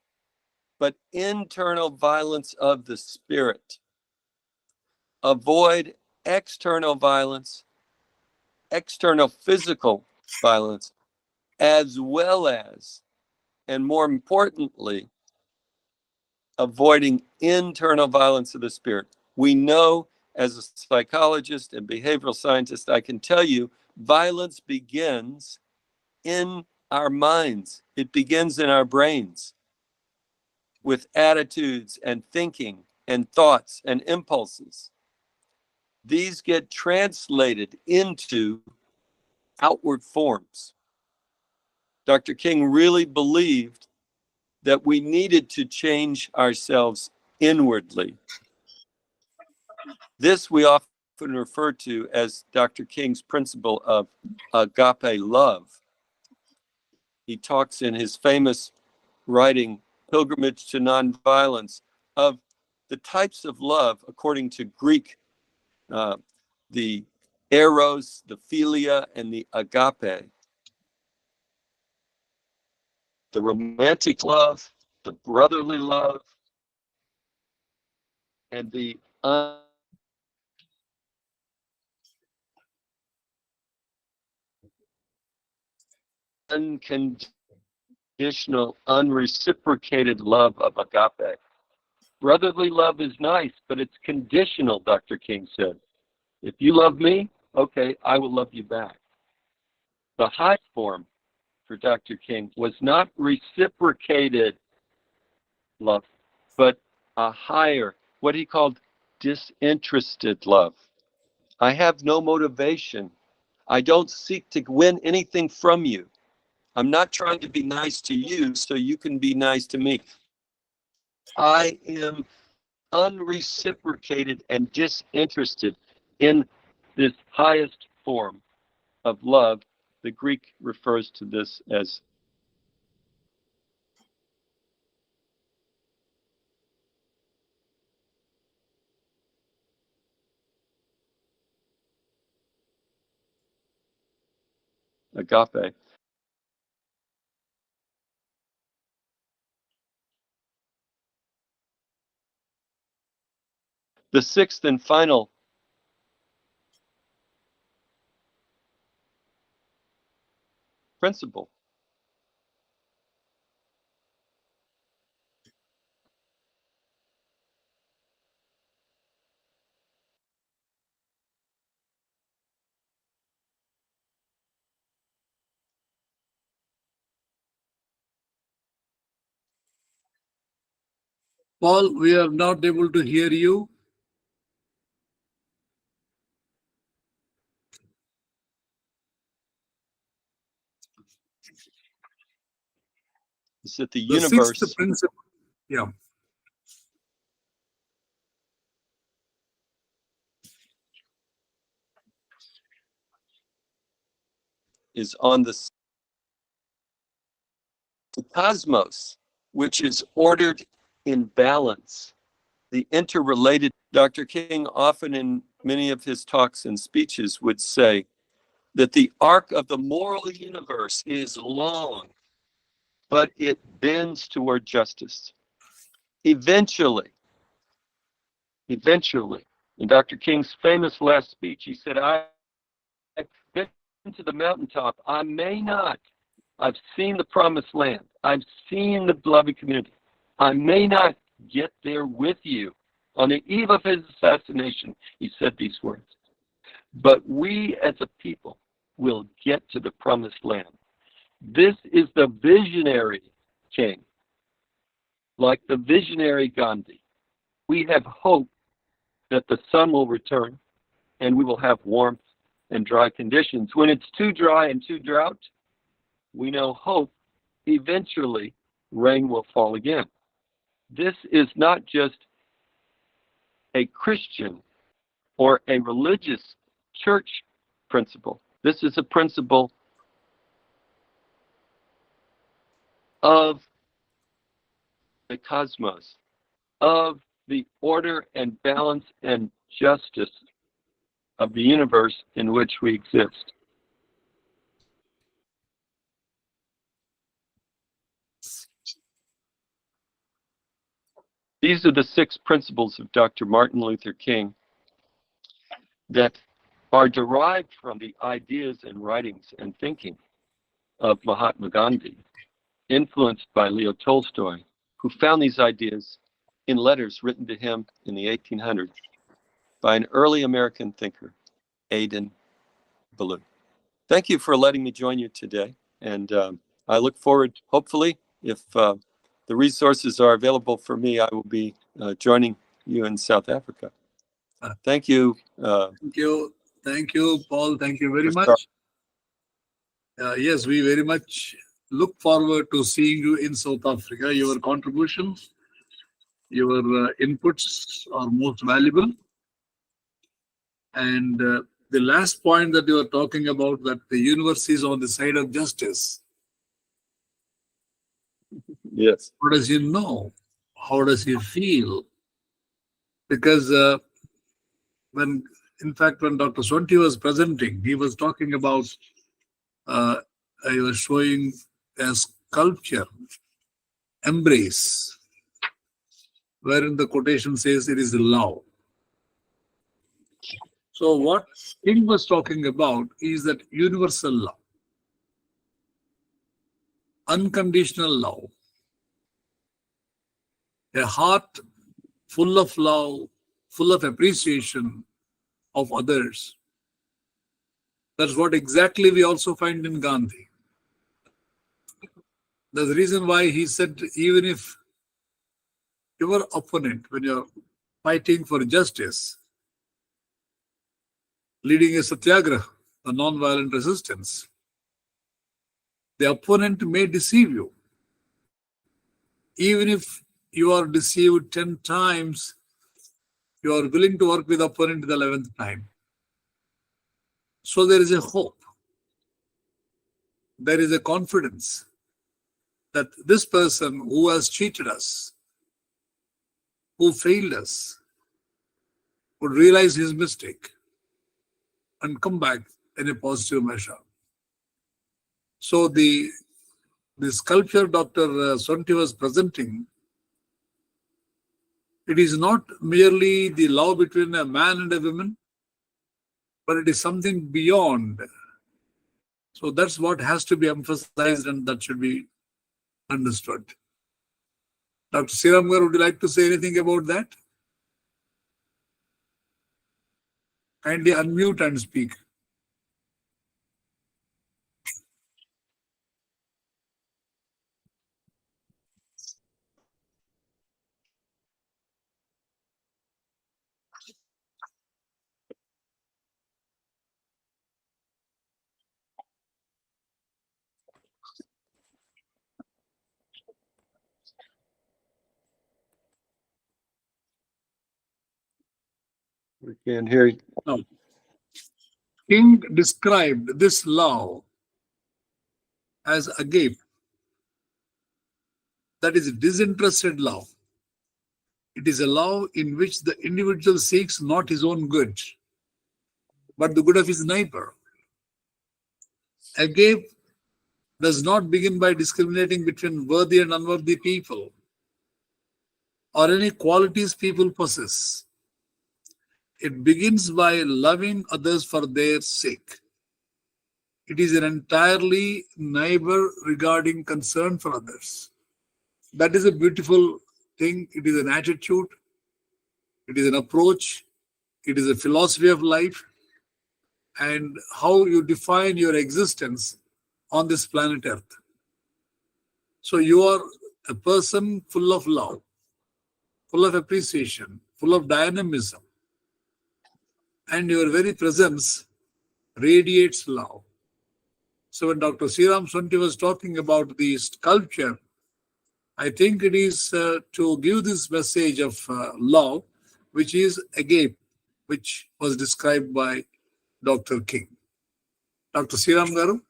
but internal violence of the spirit. Avoid external violence, external physical violence, as well as, and more importantly, avoiding internal violence of the spirit. We know, as a psychologist and behavioral scientist, I can tell you, violence begins in our minds. It begins in our brains with attitudes and thinking and thoughts and impulses. These get translated into outward forms. Dr. King really believed that we needed to change ourselves inwardly. This we often refer to as Dr. King's principle of agape love. He talks in his famous writing, Pilgrimage to Nonviolence, of the types of love according to Greek, the eros, the philia, and the agape. The romantic love, the brotherly love, and the unconditional, unreciprocated love of agape. Brotherly love is nice, but it's conditional, Dr. King said. If you love me, okay, I will love you back. The high form for Dr. King was not reciprocated love, but a higher, what he called disinterested love. I have no motivation. I don't seek to win anything from you. I'm not trying to be nice to you so you can be nice to me. I am unreciprocated and disinterested in this highest form of love. The Greek refers to this as agape. The sixth and final principle Paul, we are not able to hear you. is that the The sixth universe principle, yeah, is on the cosmos, which is ordered in balance. The interrelated. Dr. King often in many of his talks and speeches would say that the arc of the moral universe is long, but it bends toward justice. Eventually, in Dr. King's famous last speech, he said, I've been to the mountaintop. I may not. I've seen the promised land. I've seen the beloved community. I may not get there with you. On the eve of his assassination, he said these words. But we as a people will get to the promised land. This is the visionary king, like the visionary Gandhi. We have hope that the sun will return and we will have warmth and dry conditions. When it's too dry and too drought, we know hope, eventually rain will fall again. This is not just a Christian or a religious church principle. This is a principle of the cosmos, of the order and balance and justice of the universe in which we exist. These are the six principles of Dr. Martin Luther King that are derived from the ideas and writings and thinking of Mahatma Gandhi, influenced by Leo Tolstoy, who found these ideas in letters written to him in the 1800s by an early American thinker, Aidan Ballou. Thank you for letting me join you today. And I look forward, hopefully, if the resources are available for me, I will be joining you in South Africa. Thank you. thank you. Thank you, Paul. Thank you very Prasad. much. Yes, we very much look forward to seeing you in South Africa. Your contributions, your inputs are most valuable. And the last point that you are talking about, that the universe is on the side of justice. Yes. How does he know? How does he feel? Because when Dr. Swanti was presenting, he was talking about, he was showing a sculpture, embrace, wherein the quotation says it is love. So what King was talking about is that universal love, unconditional love, a heart full of love, full of appreciation of others. That's what exactly we also find in Gandhi. That's the reason why he said, even if your opponent, when you're fighting for justice, leading a satyagraha, the non-violent resistance. The opponent may deceive you. Even if you are deceived 10 times, you are willing to work with the opponent the 11th time. So there is a hope. There is a confidence that this person who has cheated us, who failed us, would realize his mistake and come back in a positive measure. So the sculpture Dr. Sonti was presenting, it is not merely the love between a man and a woman, but it is something beyond. So that's what has to be emphasized and that should be understood. Dr. Siramgar, would you like to say anything about that? Kindly unmute and speak. We can't hear you. Now, King described this love as agape. That is disinterested love. It is a love in which the individual seeks not his own good, but the good of his neighbor. Agape does not begin by discriminating between worthy and unworthy people or any qualities people possess. It begins by loving others for their sake. It is an entirely neighbor regarding concern for others. That is a beautiful thing. It is an attitude. It is an approach. It is a philosophy of life and how you define your existence on this planet Earth. So you are a person full of love, full of appreciation, full of dynamism, and your very presence radiates love. So when Dr. Sriram Sonti was talking about the sculpture, I think it is to give this message of love, which is agape, which was described by Dr. King. Dr. Sriram Garu,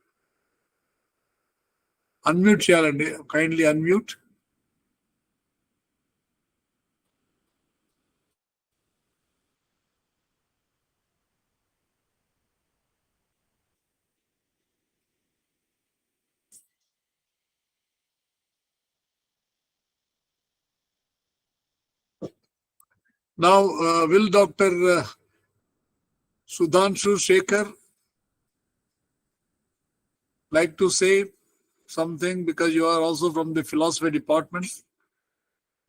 unmute challenge, kindly unmute. Now, will Dr. Sudhanshu Shekhar like to say something because you are also from the philosophy department?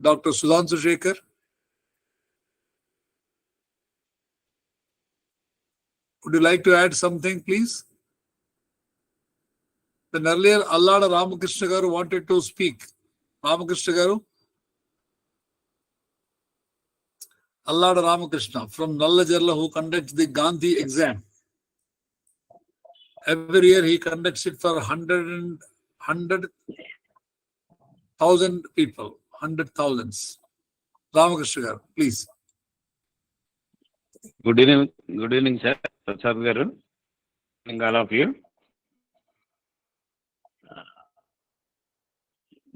Dr. Sudhanshu Shekhar. Would you like to add something, please? Then earlier, Allada Ramakrishna Garu wanted to speak. Ramakrishna Garu? Allada Ramakrishna from Nallajarla, who conducts the Gandhi exam. Every year he conducts it for 100,000 people, 100,000s. Ramakrishna Garu, please. Good evening, sir. Prasad Garu. All of you.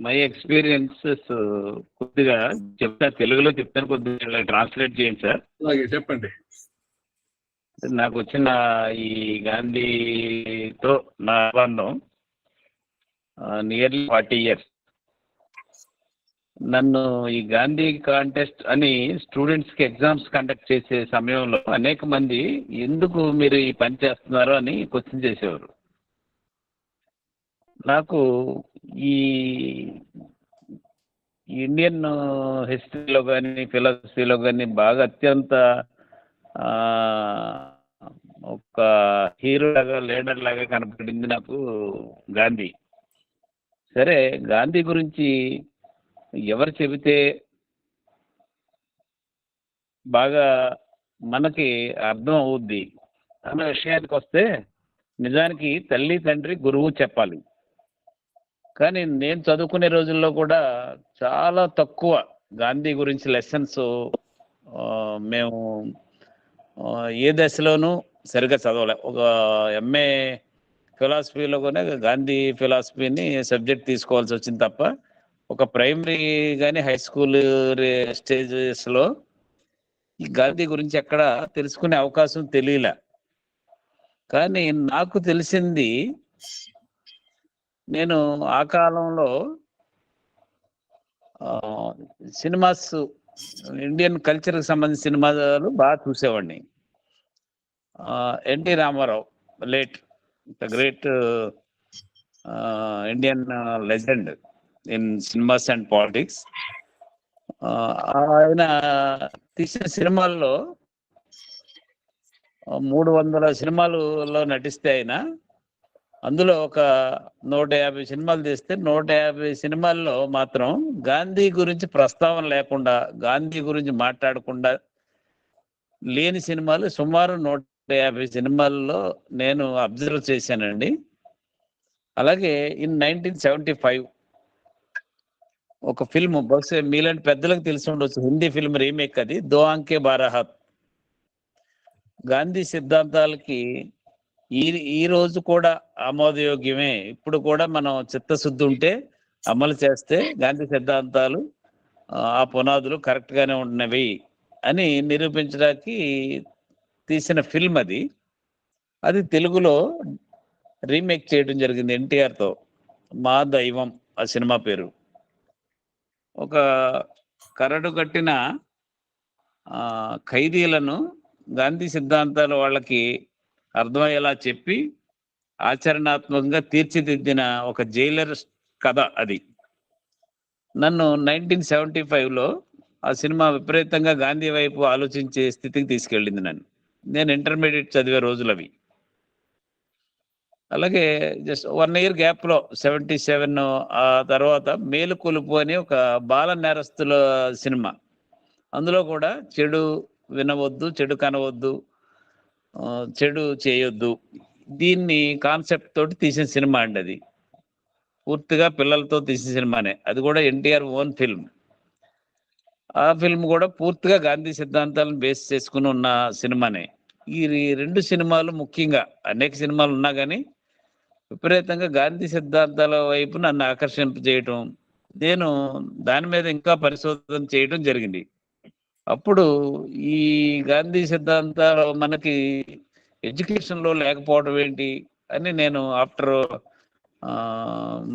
My experiences కొద్దిగా చెప్తా, తెలుగులో చెప్తాను, కొద్దిగా translate చేయండి sir. అలాగే చెప్పండి. నాకు వచ్చిన ఈ గాంధీతో నా అనుబంధం నియర్లీ 40 years. నన్ను ఈ గాంధీ కాంటెస్ట్ అని స్టూడెంట్స్కి ఎగ్జామ్స్ కండక్ట్ చేసే సమయంలో అనేక మంది ఎందుకు మీరు ఈ పని చేస్తున్నారు అని క్వశ్చన్ చేసేవారు. నాకు ఈ ఇండియన్ హిస్టరీలో కానీ ఫిలాసఫీలో కానీ బాగా అత్యంత ఒక హీరో లాగా, లీడర్ లాగా కనపడింది నాకు గాంధీ. సరే, గాంధీ గురించి ఎవరు చెబితే బాగా మనకి అర్థం అవుద్ది అన్న విషయానికి వస్తే, నిజానికి తల్లి తండ్రి గురువు చెప్పాలి. కానీ నేను చదువుకునే రోజుల్లో కూడా చాలా తక్కువ గాంధీ గురించి లెసన్స్ మేము ఏ దశలోనూ సరిగ్గా చదవలే. ఒక ఎంఏ ఫిలాసఫీలో కూడా గాంధీ ఫిలాసఫీని సబ్జెక్ట్ తీసుకోవాల్సి వచ్చింది తప్ప ఒక ప్రైమరీ కానీ హై స్కూల్ స్టేజెస్లో ఈ గాంధీ గురించి ఎక్కడ తెలుసుకునే అవకాశం తెలియలే. కానీ నాకు తెలిసింది, నేను ఆ కాలంలో సినిమాస్, ఇండియన్ కల్చర్కి సంబంధించిన సినిమాలు బాగా చూసేవాడిని. NT Ramarao, late the great Indian legend in cinemas and politics. ఆయన తీసిన సినిమాల్లో 300 సినిమాలలో నటిస్తే ఆయన అందులో ఒక 150 సినిమాలు తీస్తే 150 సినిమాల్లో మాత్రం గాంధీ గురించి ప్రస్తావన లేకుండా, గాంధీ గురించి మాట్లాడకుండా లేని సినిమాలు సుమారు 150 సినిమాల్లో నేను అబ్జర్వ్ చేశానండి. అలాగే ఇన్ 1975 ఒక ఫిల్మ్, బహుశా మీలాంటి పెద్దలకు తెలిసి ఉండొచ్చు, హిందీ ఫిల్మ్ రీమేక్, అది దో ఆంకే బారాహత్. గాంధీ సిద్ధాంతాలకి ఈ రోజు కూడా ఆమోదయోగ్యమే. ఇప్పుడు కూడా మనం చిత్తశుద్ధి ఉంటే అమలు చేస్తే గాంధీ సిద్ధాంతాలు ఆ పునాదులు కరెక్ట్ గానే ఉన్నవి అని నిరూపించడానికి తీసిన ఫిల్మ్ అది. అది తెలుగులో రీమేక్ చేయడం జరిగింది ఎన్టీఆర్తో. మా దైవం ఆ సినిమా పేరు. ఒక కరడు కట్టిన ఖైదీలను గాంధీ సిద్ధాంతాలు వాళ్ళకి అర్థమయ్యేలా చెప్పి ఆచరణాత్మకంగా తీర్చిదిద్దిన ఒక జైలర్ కథ అది. నన్ను 1975లో ఆ సినిమా విపరీతంగా గాంధీ వైపు ఆలోచించే స్థితికి తీసుకెళ్ళింది నన్ను. నేను ఇంటర్మీడియట్ చదివే రోజులు అవి. అలాగే జస్ట్ 1 year గ్యాప్లో 77 ఆ తర్వాత మేలుకొలుపు అని ఒక బాల నేరస్తుల సినిమా. అందులో కూడా చెడు వినవద్దు, చెడు కనవద్దు, చెడు చేయొద్దు, దీన్ని కాన్సెప్ట్ తోటి తీసిన సినిమా అండి. అది పూర్తిగా పిల్లలతో తీసిన సినిమానే. అది కూడా ఎన్టీఆర్ ఓన్ ఫిల్మ్. ఆ ఫిల్మ్ కూడా పూర్తిగా గాంధీ సిద్ధాంతాలను బేస్ చేసుకుని ఉన్న సినిమానే. ఈ 2 సినిమాలు ముఖ్యంగా, అనేక సినిమాలు ఉన్నా కానీ విపరీతంగా గాంధీ సిద్ధాంతాల వైపు నన్ను ఆకర్షింపజేయటం, నేను దాని మీద ఇంకా పరిశోధన చేయడం జరిగింది. అప్పుడు ఈ గాంధీ సిద్ధాంతాలు మనకి ఎడ్యుకేషన్లో లేకపోవడం ఏంటి అని నేను after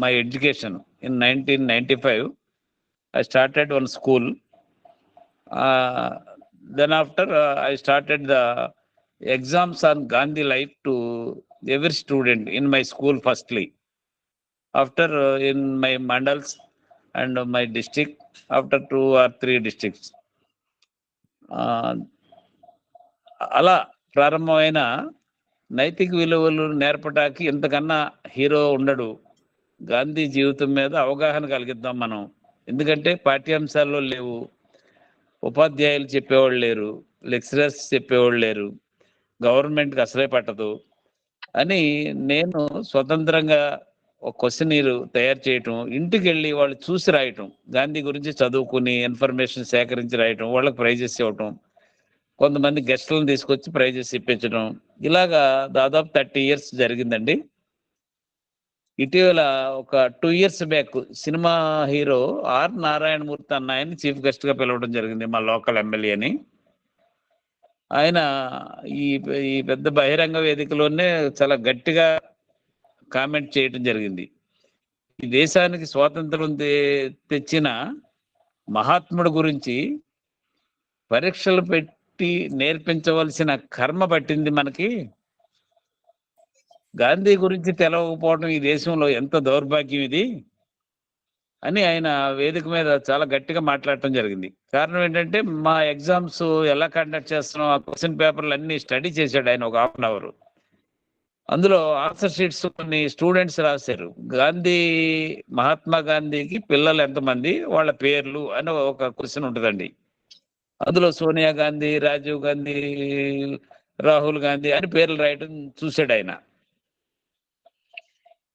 my education in 1995 I started one school. Then after I started the exams on Gandhi life to every student in my school firstly. After in my mandals and my district, after 2 or 3 districts. అలా ప్రారంభమైన నైతిక విలువలు నేర్పడానికి ఇంతకన్నా hero ఉండడు. గాంధీ జీవితం మీద అవగాహన కలిగిద్దాం మనం. ఎందుకంటే పాఠ్యాంశాల్లో లేవు, ఉపాధ్యాయులు చెప్పేవాళ్ళు లేరు, లెక్చరర్స్ చెప్పేవాళ్ళు లేరు, గవర్నమెంట్కి అసలే పట్టదు అని నేను స్వతంత్రంగా ఒక క్వశ్చనీర్ తయారు చేయటం, ఇంటికి వెళ్ళి వాళ్ళు చూసి రాయటం, గాంధీ గురించి చదువుకుని ఇన్ఫర్మేషన్ సేకరించి రాయటం, వాళ్ళకి ప్రైజెస్ ఇవ్వటం, కొంతమంది గెస్టులను తీసుకొచ్చి ప్రైజెస్ ఇప్పించడం, ఇలాగా దాదాపు 30 years జరిగిందండి. ఇటీవల ఒక 2 years బ్యాక్ సినిమా హీరో ఆర్ నారాయణమూర్తి అన్న ఆయన చీఫ్ గెస్ట్ గా పిలవడం జరిగింది, మా లోకల్ ఎమ్మెల్యేని. ఆయన ఈ పెద్ద బహిరంగ వేదికలోనే చాలా గట్టిగా కామెంట్ చేయడం జరిగింది. ఈ దేశానికి స్వాతంత్రం తెచ్చిన మహాత్ముడు గురించి పరీక్షలు పెట్టి నేర్పించవలసిన కర్మ పట్టింది మనకి. గాంధీ గురించి తెలవకపోవడం ఈ దేశంలో ఎంత దౌర్భాగ్యం ఇది అని ఆయన వేదిక మీద చాలా గట్టిగా మాట్లాడటం జరిగింది. కారణం ఏంటంటే మా ఎగ్జామ్స్ ఎలా కండక్ట్ చేస్తున్నాం, ఆ క్వశ్చన్ పేపర్లు అన్ని స్టడీ చేశాడు ఆయన ఒక 1/2 hour. అందులో ఆన్సర్ షీట్స్ కొన్ని స్టూడెంట్స్ రాశారు. మహాత్మా గాంధీకి పిల్లలు ఎంతమంది, వాళ్ళ పేర్లు అని ఒక క్వశ్చన్ ఉంటుందండి. అందులో సోనియా గాంధీ, రాజీవ్ గాంధీ, రాహుల్ గాంధీ అని పేర్లు రాయటం చూశాడు ఆయన.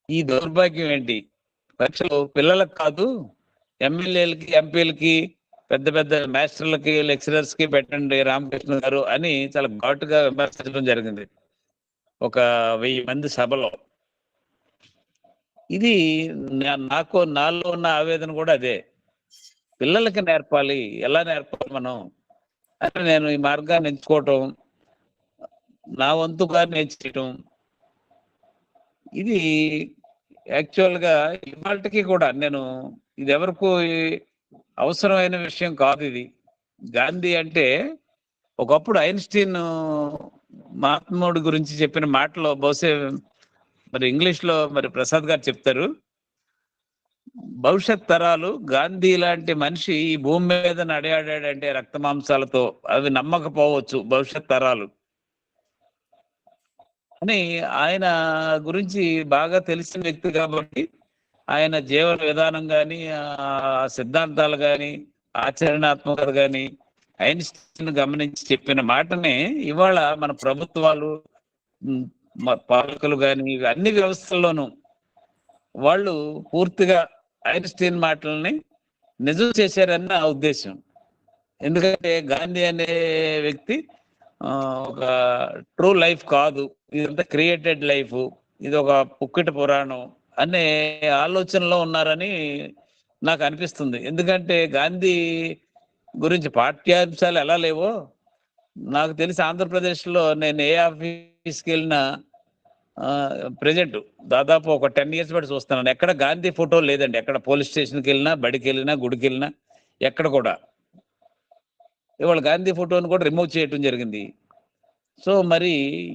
ఈ దౌర్భాగ్యం ఏంటి? పరీక్షలు పిల్లలకు కాదు, ఎమ్మెల్యేలకి, ఎంపీలకి, పెద్ద పెద్ద మాస్టర్లకి, లెక్చరర్స్ కి పెట్టండి రామకృష్ణ గారు అని చాలా ఘాటుగా విమర్శించడం జరిగింది ఒక 1000 మంది సభలో. ఇది నాలో ఉన్న ఆవేదన కూడా అదే. పిల్లలకి నేర్పాలి, ఎలా నేర్పాలి మనం అంటే నేను ఈ మార్గాన్ని ఎంచుకోవటం, నా వంతుగా నేను చేయటం, ఇది యాక్చువల్గా ఇవాళకి కూడా నేను ఇది ఎవరికి అవసరమైన విషయం కాదు. ఇది గాంధీ అంటే ఒకప్పుడు ఐన్స్టీన్ మహాత్ముడి గురించి చెప్పిన మాటలో బహుశా మరి ఇంగ్లీష్ లో మరి ప్రసాద్ గారు చెప్తారు, భవిష్యత్ తరాలు గాంధీ లాంటి మనిషి ఈ భూమి మీద నడయాడాడంటే రక్త మాంసాలతో అవి నమ్మకపోవచ్చు భవిష్యత్ తరాలు అని ఆయన గురించి బాగా తెలిసిన వ్యక్తి కాబట్టి ఆయన జీవన విధానం కానీ, సిద్ధాంతాలు కానీ, ఆచరణాత్మకత కానీ ఐన్స్టీన్ గమనించి చెప్పిన మాటనే ఇవాళ మన ప్రభుత్వాలు, పాలకులు కానీ అన్ని వ్యవస్థల్లోనూ వాళ్ళు పూర్తిగా ఐన్స్టీన్ మాటలని నిజం చేశారని నా ఉద్దేశం. ఎందుకంటే గాంధీ అనే వ్యక్తి ఒక ట్రూ లైఫ్ కాదు, ఇదంతా క్రియేటెడ్ లైఫ్, ఇది ఒక పుక్కిట పురాణం అనే ఆలోచనలో ఉన్నారని నాకు అనిపిస్తుంది. ఎందుకంటే గాంధీ గురించి పాఠ్యాంశాలు ఎలా లేవో నాకు తెలిసి ఆంధ్రప్రదేశ్లో నేను ఏ ఆఫీస్కి వెళ్ళినా ప్రజెంట్ దాదాపు ఒక 10 years బట్టి చూస్తున్నాను, ఎక్కడ గాంధీ ఫోటో లేదండి. ఎక్కడ పోలీస్ స్టేషన్కి వెళ్ళినా, బడికి వెళ్ళినా, గుడికి వెళ్ళినా, ఎక్కడ కూడా ఇవాళ గాంధీ ఫోటోను కూడా రిమూవ్ చేయటం జరిగింది. సో మరి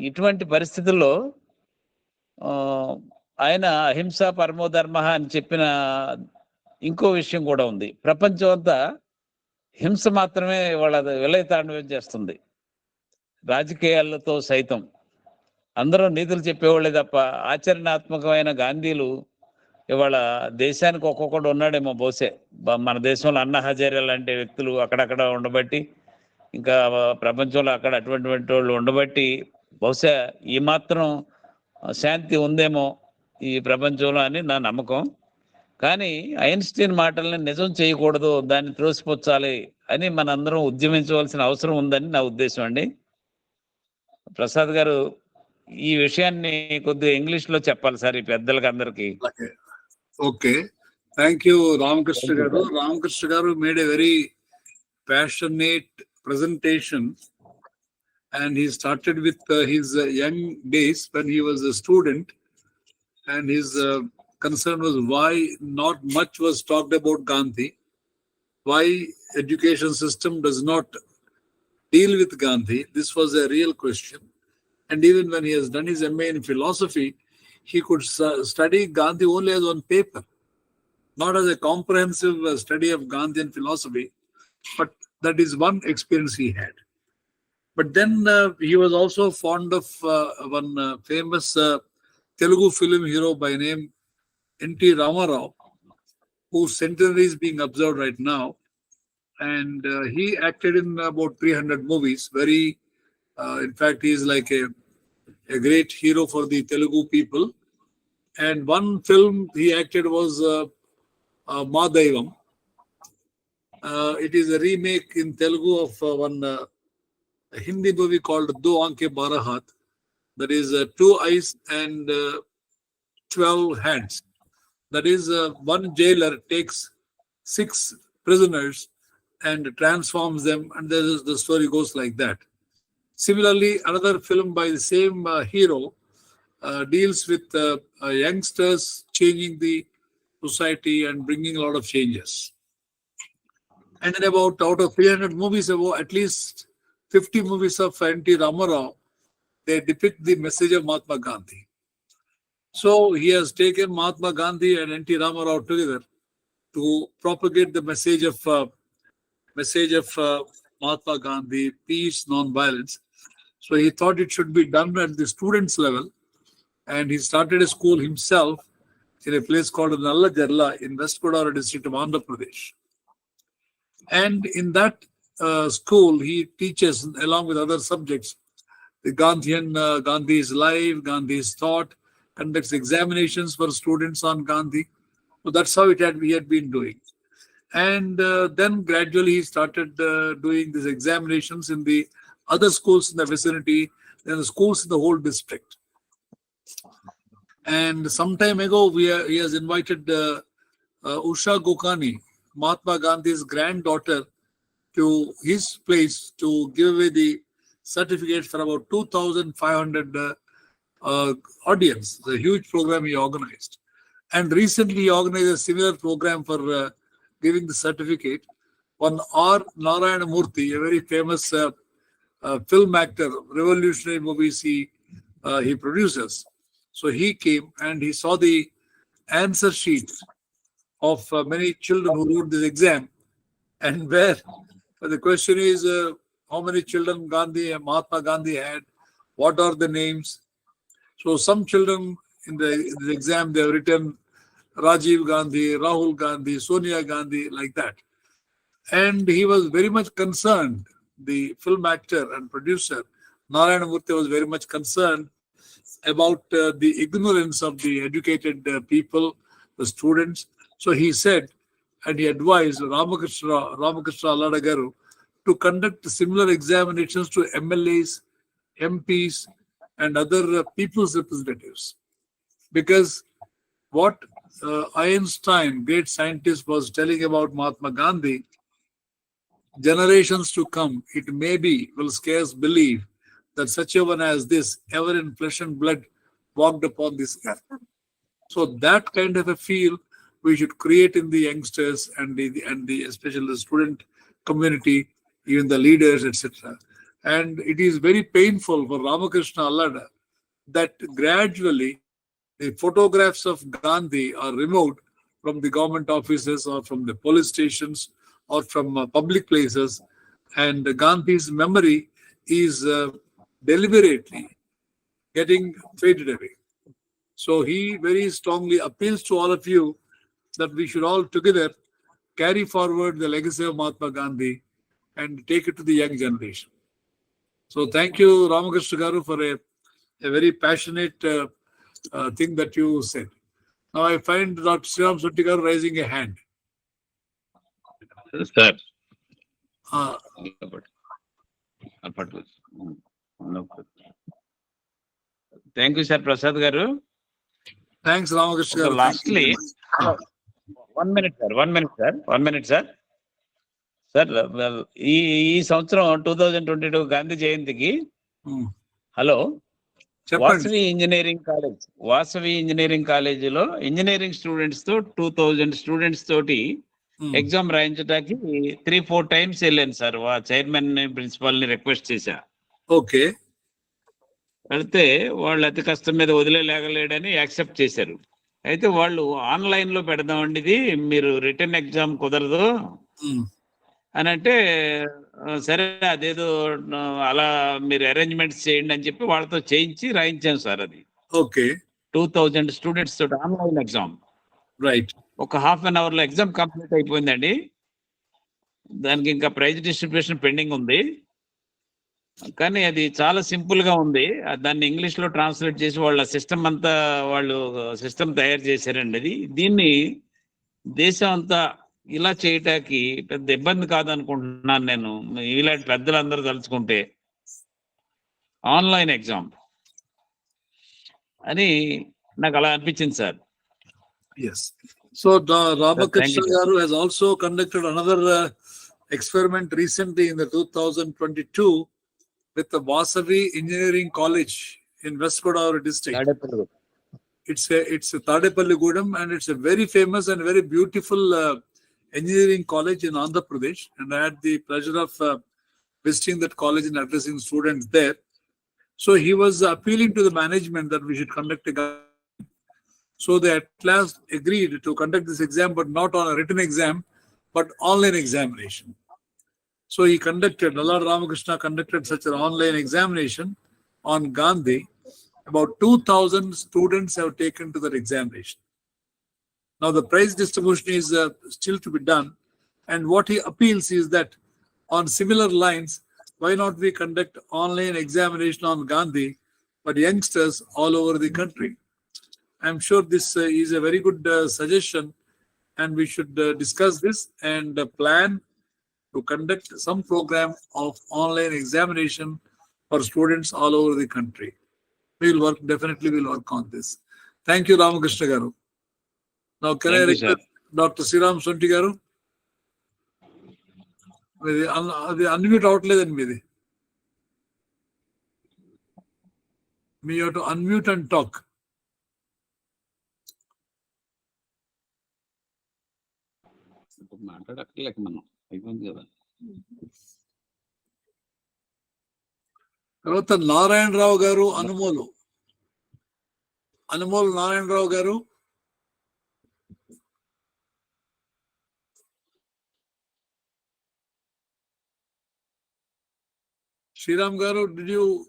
ఇటువంటి పరిస్థితుల్లో ఆయన అహింస పరమోధర్మ అని చెప్పిన ఇంకో విషయం కూడా ఉంది. ప్రపంచం అంతా హింస మాత్రమే వాళ్ళ విలయతాండవం చేస్తుంది, రాజకీయాలతో సైతం. అందరూ నీతులు చెప్పేవాళ్ళే తప్ప ఆచరణాత్మకమైన గాంధీలు ఇవాళ దేశానికి ఒక్కొక్కడు ఉన్నాడేమో బహుశా. మన దేశంలో అన్నా హజారే లాంటి వ్యక్తులు అక్కడక్కడ ఉండబట్టి, ఇంకా ప్రపంచంలో అక్కడ అటువంటి వాళ్ళు ఉండబట్టి బహుశా ఈ మాత్రం శాంతి ఉందేమో ఈ ప్రపంచంలో అని నా నమ్మకం. కానీ ఐన్స్టీన్ మాటల్ని నిజం చేయకూడదు, దాన్ని త్రోసిపుచ్చాలి అని మనందరం ఉద్యమించవలసిన అవసరం ఉందని నా ఉద్దేశం అండి. ప్రసాద్ గారు ఈ విషయాన్ని కొద్దిగా ఇంగ్లీష్ లో చెప్పాలి సార్ ఈ పెద్దలకి అందరికి. ఓకే, థ్యాంక్ యూ రామకృష్ణ గారు. రామకృష్ణ గారు made a very passionate presentation, and he started with his young days when he was a student, and his concern was why not much was talked about Gandhi, why education system does not deal with Gandhi. This was a real question. And even when he has done his MA in philosophy, he could study Gandhi only as on paper, not as a comprehensive study of Gandhi and philosophy. But that is one experience he had. But then he was also fond of one famous Telugu film hero by name N.T. Ramarao, whose centenary is being observed right now. And he acted in about 300 movies. In fact, he is like a great hero for the Telugu people. And one film he acted was Madaivam. It is a remake in Telugu of one Hindi movie called Do Anke Barahat. That is 2 eyes and 12 hands. That is one jailer takes 6 prisoners and transforms them, and the story goes like that. Similarly, another film by the same hero deals with youngsters changing the society and bringing a lot of changes. And then out of 300 movies, at least 50 movies of N.T. Ramarao, they depict the message of Mahatma Gandhi. So he has taken Mahatma Gandhi and N.T. Ramarao together to propagate the message of Mahatma Gandhi, peace, non-violence. So he thought it should be done at the students' level, and he started a school himself in a place called Nalla Jarla in West Godavari district of Andhra Pradesh. And in that school, he teaches, along with other subjects, the Gandhi's life, Gandhi's thought, conducts examinations for students on Gandhi. So that's how we had been doing. And then gradually he started doing these examinations in the other schools in the vicinity, then the schools in the whole district. And some time ago, he has invited Usha Gokani, Mahatma Gandhi's granddaughter, to his place to give away the certificate for about 2,500 audience. It's a huge program he organized. And recently he organized a similar program for giving the certificate. One R. Narayana Murthy, a very famous film actor, revolutionary movies he produces. So he came and he saw the answer sheet of many children who wrote this exam, and where the question is how many children Mahatma Gandhi had, what are the names. So some children in the exam, they have written Rajiv Gandhi, Rahul Gandhi, Sonia Gandhi, like that. And he was very much concerned, the film actor and producer, Narayana Murthy, was very much concerned about the ignorance of the educated people, the students. So he said, and he advised Ramakrishna Allada Garu to conduct similar examinations to MLAs, MPs, and other people's representatives. Because what Einstein, great scientist, was telling about Mahatma Gandhi, generations to come, it may be, will scarce believe that such a one as this, ever in flesh and blood, walked upon this earth. So that kind of a feel we should create in the youngsters and the especially the student community, even the leaders, etc. And it is very painful for Ramakrishna Allada that gradually the photographs of Gandhi are removed from the government offices or from the police stations or from public places, and Gandhi's memory is deliberately getting faded away. So he very strongly appeals to all of you that we should all together carry forward the legacy of Mahatma Gandhi and take it to the young generation. So thank you, Ramakrishna Garu, for a very passionate thing that you said. Now I find Dr. Sriram Sunti Garu raising a hand. Sir. Thank you, sir, Prasad Garu. Thanks, Ramakrishna Garu. Lastly, 1 minute, sir. Sir, well, ఈ సంవత్సరం 2022 గాంధీ జయంతికి hello Vasavi engineering కాలేజీలో engineering students తో 2000 students తోటి exam రాయించడానికి 3-4 times వెళ్ళాను sir. Chairman principal ని request చేశా. Okay. వెళ్తే వాళ్ళు అతి కష్టం మీద వదిలేలేగలేడని యాక్సెప్ట్ చేశారు. అయితే వాళ్ళు ఆన్లైన్ లో పెడదామండి, ఇది మీరు రిటర్న్ ఎగ్జామ్ కుదరదు అని అంటే, సరే అదేదో అలా మీరు అరేంజ్మెంట్స్ చేయండి అని చెప్పి వాళ్ళతో చేయించి రాయించాను సార్. అది ఓకే. 2000 స్టూడెంట్స్ తోటి ఆన్లైన్ ఎగ్జామ్. రైట్. ఒక ½ అన్ అవర్ లో ఎగ్జామ్ కంప్లీట్ అయిపోయిందండి. దానికి ఇంకా ప్రైజ్ డిస్ట్రిబ్యూషన్ పెండింగ్ ఉంది, కానీ అది చాలా సింపుల్ గా ఉంది. దాన్ని ఇంగ్లీష్ లో ట్రాన్స్లేట్ చేసి వాళ్ళ సిస్టమ్ అంతా వాళ్ళు సిస్టమ్ తయారు చేశారండి. అది దీన్ని దేశం అంతా ఇలా చేయటానికి పెద్ద ఇబ్బంది కాదనుకుంటున్నాను నేను, ఇలాంటి పెద్దలందరూ తలుచుకుంటే. ఆన్లైన్ ఎగ్జామ్ అని నాకు అలా అనిపించింది sir. Yes. So Ramakrishna Garu has also conducted another experiment recently in the 2022 with the Vasavi Engineering College in West Godavari district. It's a Tadepalligudam, and it's a very famous and very beautiful engineering college in Andhra Pradesh. And I had the pleasure of visiting that college and addressing students there. So he was appealing to the management that we should conduct a. So they at last agreed to conduct this exam, but not on a written exam, but online examination. So he conducted, Lord Ramakrishna conducted such an online examination on Gandhi. About 2,000 students have taken to that examination. Now the prize distribution is still to be done. And what he appeals is that on similar lines, why not we conduct online examination on Gandhi, but youngsters all over the country? I'm sure this is a very good suggestion, and we should discuss this and plan to conduct some program of online examination for students all over the country. We will definitely will work on this. Thank you, Ramakrishna Garu. Now, can Thank I you, sir. request Dr. Sriram Sonti Garu? అది unmute అవ్వట్లేదండి మీది. మీ you to unmute and talk. మాట్లాడక్కర్లేక మనం అయిపోయింది కదా. తర్వాత నారాయణరావు గారు అనుమోలు నారాయణరావు గారు. Sriram Garu,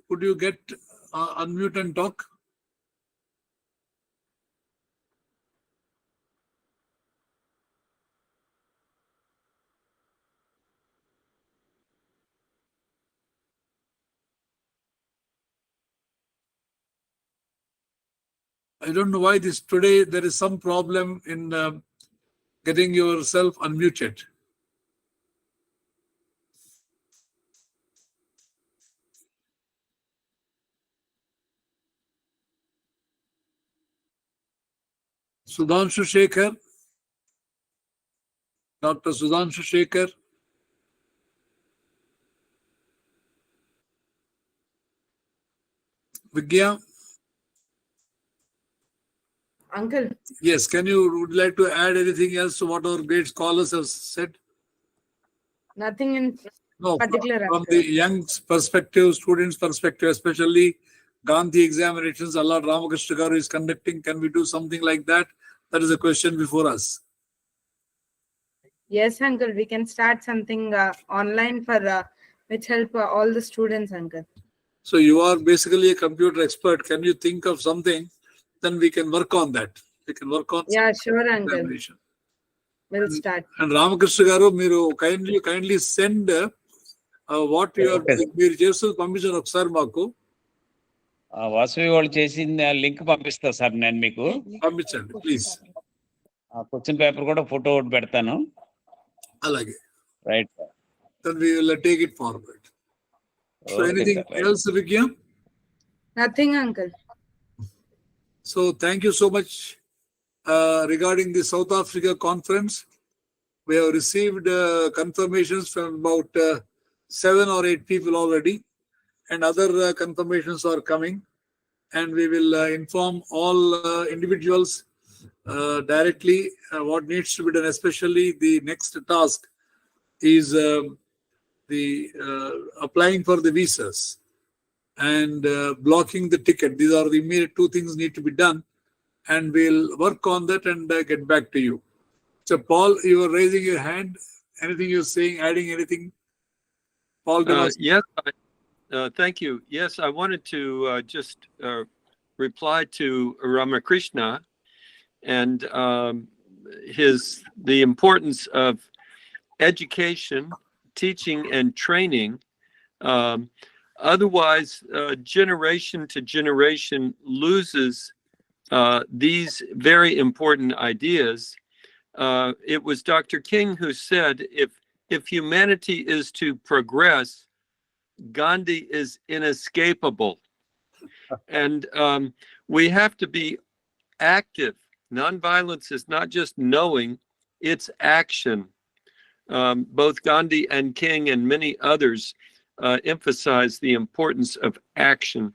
could you get unmute and talk? I don't know why today there is some problem in getting yourself unmuted. Sudhanshu Shekhar, Dr. Sudhanshu Shekhar. Vigya. Uncle. Yes, would like to add anything else to what our great scholars have said? Nothing in No, particular. From the young perspective, students' perspective, especially Gandhi examinations, Allah Ramakrishna Garu is conducting. Can we do something like that? That is a question before us. Yes, Uncle. We can start something online for which help all the students, Uncle. So you are basically a computer expert. Can you think of something? Then we can work on that. We can work on. Yeah, sure, Uncle. We'll start. And Ramakrishna Garu, మీరు kindly send what you are. మీరు చేస్తూ పంపించారు ఒకసారి మాకు. వాసవి వాళ్ళు చేసిన link పంపిస్తా sir నేను మీకు. పంపించండి ప్లీజ్. క్వశ్చన్ పేపర్ కూడా ఫోటో ఒకటి పెడతాను. అలాగే. Right. Then we will take it forward. So anything else, Vigya? Nothing, Uncle. So thank you so much regarding the South Africa conference. We have received confirmations from about 7 or 8 people already, and other confirmations are coming, and we will inform all individuals directly what needs to be done. Especially the next task is the applying for the visas and blocking the ticket. These are the immediate 2 things need to be done, and we'll work on that and get back to you. So Paul, you are raising your hand. Anything you're saying, adding anything? Paul, yes, thank you. Yes, I wanted to just reply to Ramakrishna and the importance of education, teaching, and training. Otherwise, generation to generation loses these very important ideas. It was Dr. King who said, if humanity is to progress, Gandhi is inescapable. And we have to be active. Nonviolence is not just knowing, it's action. Both Gandhi and King and many others emphasize the importance of action.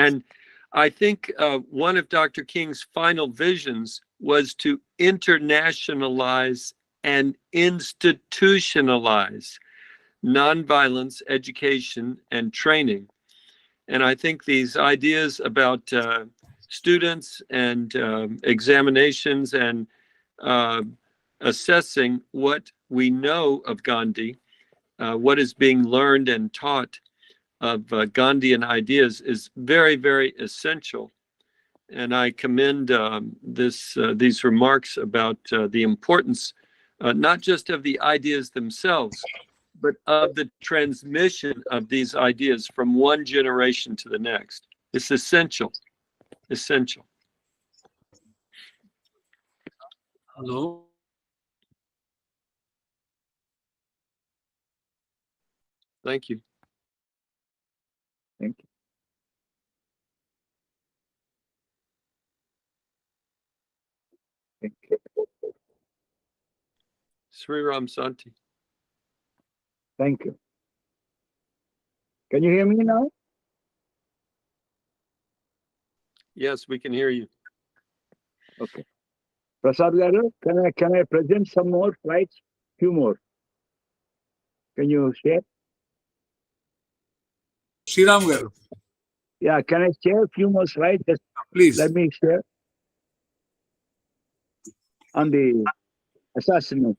And I think one of Dr. King's final visions was to internationalize and institutionalize nonviolence education and training. And I think these ideas about students and examinations and assessing what we know of Gandhi, what is being learned and taught of Gandhian ideas is very, very essential. And I commend these remarks about the importance, not just of the ideas themselves, but of the transmission of these ideas from one generation to the next. It's essential. Essential. Hello. Thank you. Thank you. Thank you. Sri Ram Santi. Thank you. Can you hear me now? Yes, we can hear you. Okay. Prasad Garu, can I present some more slides? Few more. Can you share? Sriram Garu, Yeah, can I share a few more slides? Just please. let me share on the assassination.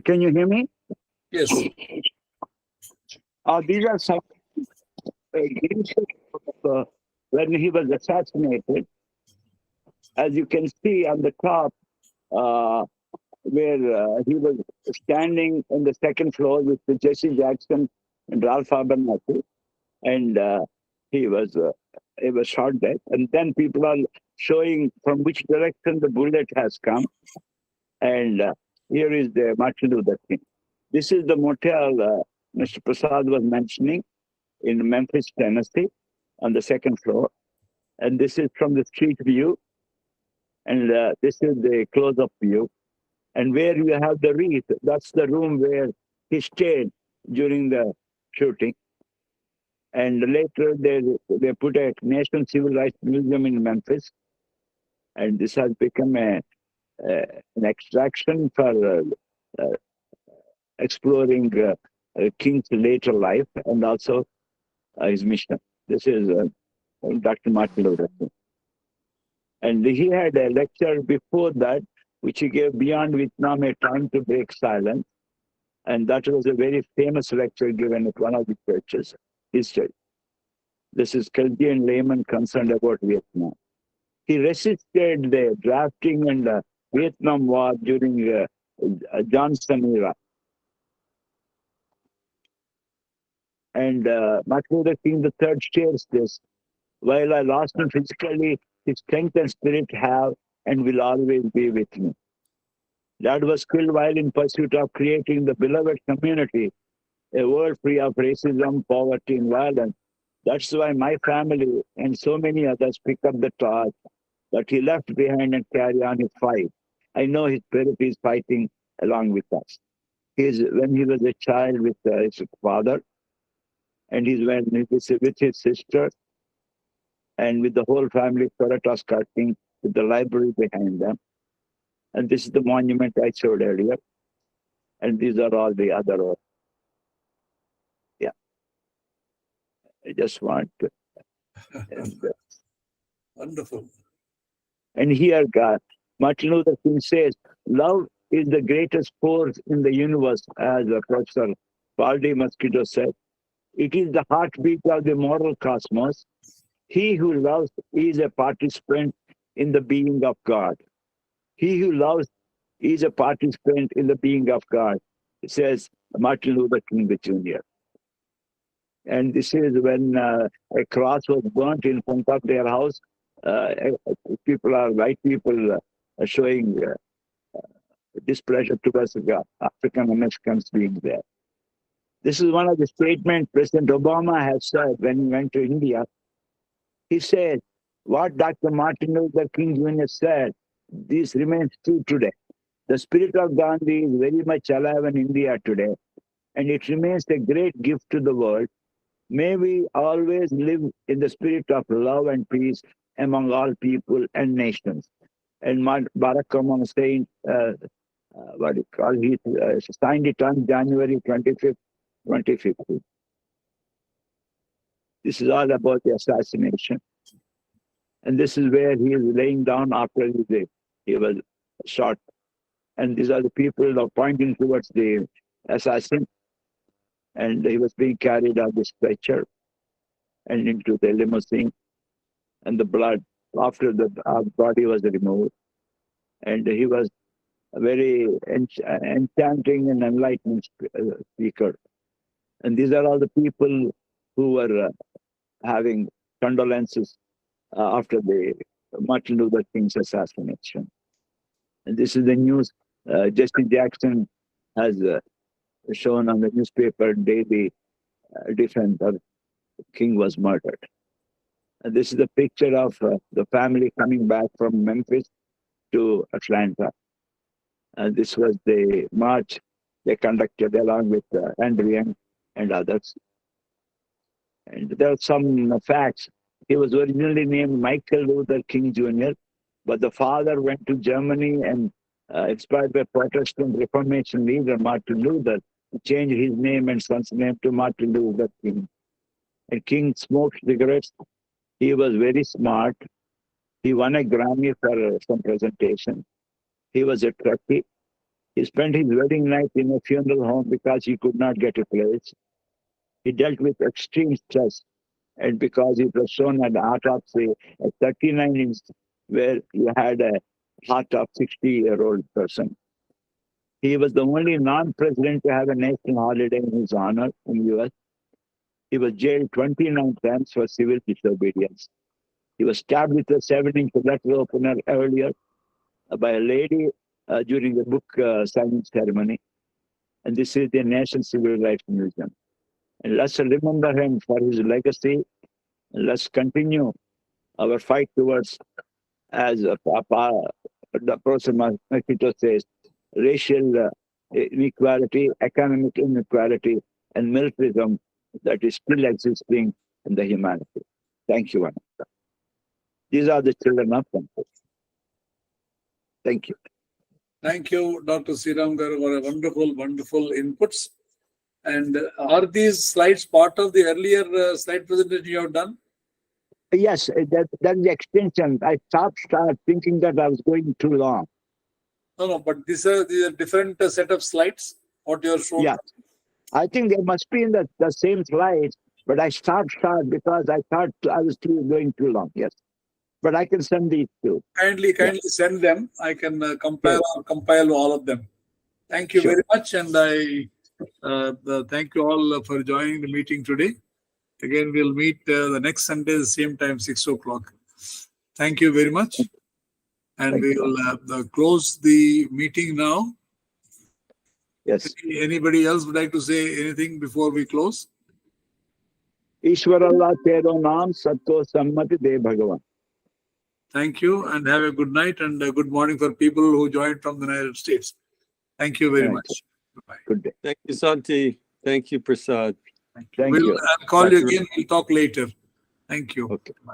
Can you hear me? Yes. These are some glimpses of when he was assassinated. As you can see on the top, where he was standing on the second floor with Jesse Jackson and Ralph Abernathy, and he was shot dead. And then people are showing from which direction the bullet has come. And here is the Martin Luther King. This is the motel Mr. Prasad was mentioning in Memphis, Tennessee, on the second floor. And this is from the street view. And this is the close-up view. And where you have the wreath, that's the room where he stayed during the shooting. And later they put a National Civil Rights Museum in Memphis. And this has become an extraction for exploring King's later life and also his mission. This is Dr. Martin Luther King. And he had a lecture before that, which he gave Beyond Vietnam, A Time to Break Silence. And that was a very famous lecture given at one of the churches, his church. This is Chaldean layman concerned about Vietnam. He resisted the drafting and Vietnam War during Johnson era. And Martin Luther King III shares this. While I lost him physically, his strength and spirit have and will always be with me. Dad was killed while in pursuit of creating the beloved community, a world free of racism, poverty, and violence. That's why my family and so many others pick up the torch that he left behind and carry on his fight. I know his spirit is fighting along with us. When he was a child with his father, and with his sister, and with the whole family, Toratos cutting with the library behind them. And this is the monument I showed earlier. And these are all the other, yeah. I just want to. Wonderful. And here, God, Martin Luther King says, love is the greatest force in the universe, as Professor Paul D. Mosquito said. It is the heartbeat of the moral cosmos. He who loves is a participant in the being of God. He who loves is a participant in the being of God, says Martin Luther King Jr. And this is when a cross was burnt in front of their house. White people showing displeasure towards African Americans being there. This is one of the statements President Obama has said when he went to India. He said, what Dr. Martin Luther King Jr. said, this remains true today. The spirit of Gandhi is very much alive in India today, and it remains a great gift to the world. May we always live in the spirit of love and peace among all people and nations. And Barack Obama was saying, what do you call, he signed it on January 25th, 2050. This is all about the assassination. And this is where he is laying down after he was shot. And these are the people that are pointing towards the assassin. And he was being carried on the stretcher and into the limousine. And the blood after the body was removed. And he was a very enchanting and enlightening speaker. And these are all the people who were having condolences after the Martin Luther King's assassination. And this is the news Jesse Jackson has shown on the newspaper daily defense of King was murdered. And this is the picture of the family coming back from Memphis to Atlanta. And this was the march they conducted along with Andrew Young and others. And there are some facts. He was originally named Michael Luther King Jr., but the father went to Germany and inspired by Protestant Reformation leader Martin Luther, changed his name and son's name to Martin Luther King. And King smoked cigarettes. He was very smart. He won a Grammy for some presentation. He was a truckee. He spent his wedding night in a funeral home because he could not get a place. He dealt with extreme stress, and because it was shown at the autopsy, a 39-inch where you had a heart of 60-year-old person. He was the only non-president to have a national holiday in his honor in the US. He was jailed 29 times for civil disobedience. He was stabbed with a 7-inch letter opener earlier by a lady during the book signing ceremony. And this is the National Civil Rights Museum. And let's remember him for his legacy. And let's continue our fight towards, as the Professor Makito says, racial inequality, economic inequality, and militarism that is still existing in the humanity. Thank you, Ananta. These are the children of country. Thank you. Thank you, Dr. Sriram Garu, for a wonderful, wonderful inputs. And are these slides part of the earlier slide presentation you have done? Yes, that's the extension. I stopped thinking that I was going too long. No, but these are different set of slides, what you are showing. Yeah, I think they must be in the same slides, but I stopped because I thought I was going too long. Yes, but I can send these too. Kindly send them. I can compile all of them. Thank you very much, and I thank you all for joining the meeting today. Again, we'll meet the next Sunday, the same time, 6 o'clock. Thank you very much. And we will close the meeting now. Yes. Anybody else would like to say anything before we close? Ishwar Allah Tero Naam Satto Sammati De Bhagavan. Thank you, and have a good night and a good morning for people who joined from the United States. Thank you very much. Bye. Good day. Thank you, Santi. Thank you, Prasad. Thank you. I'll call you again. We'll talk later. Thank you. Okay. Bye.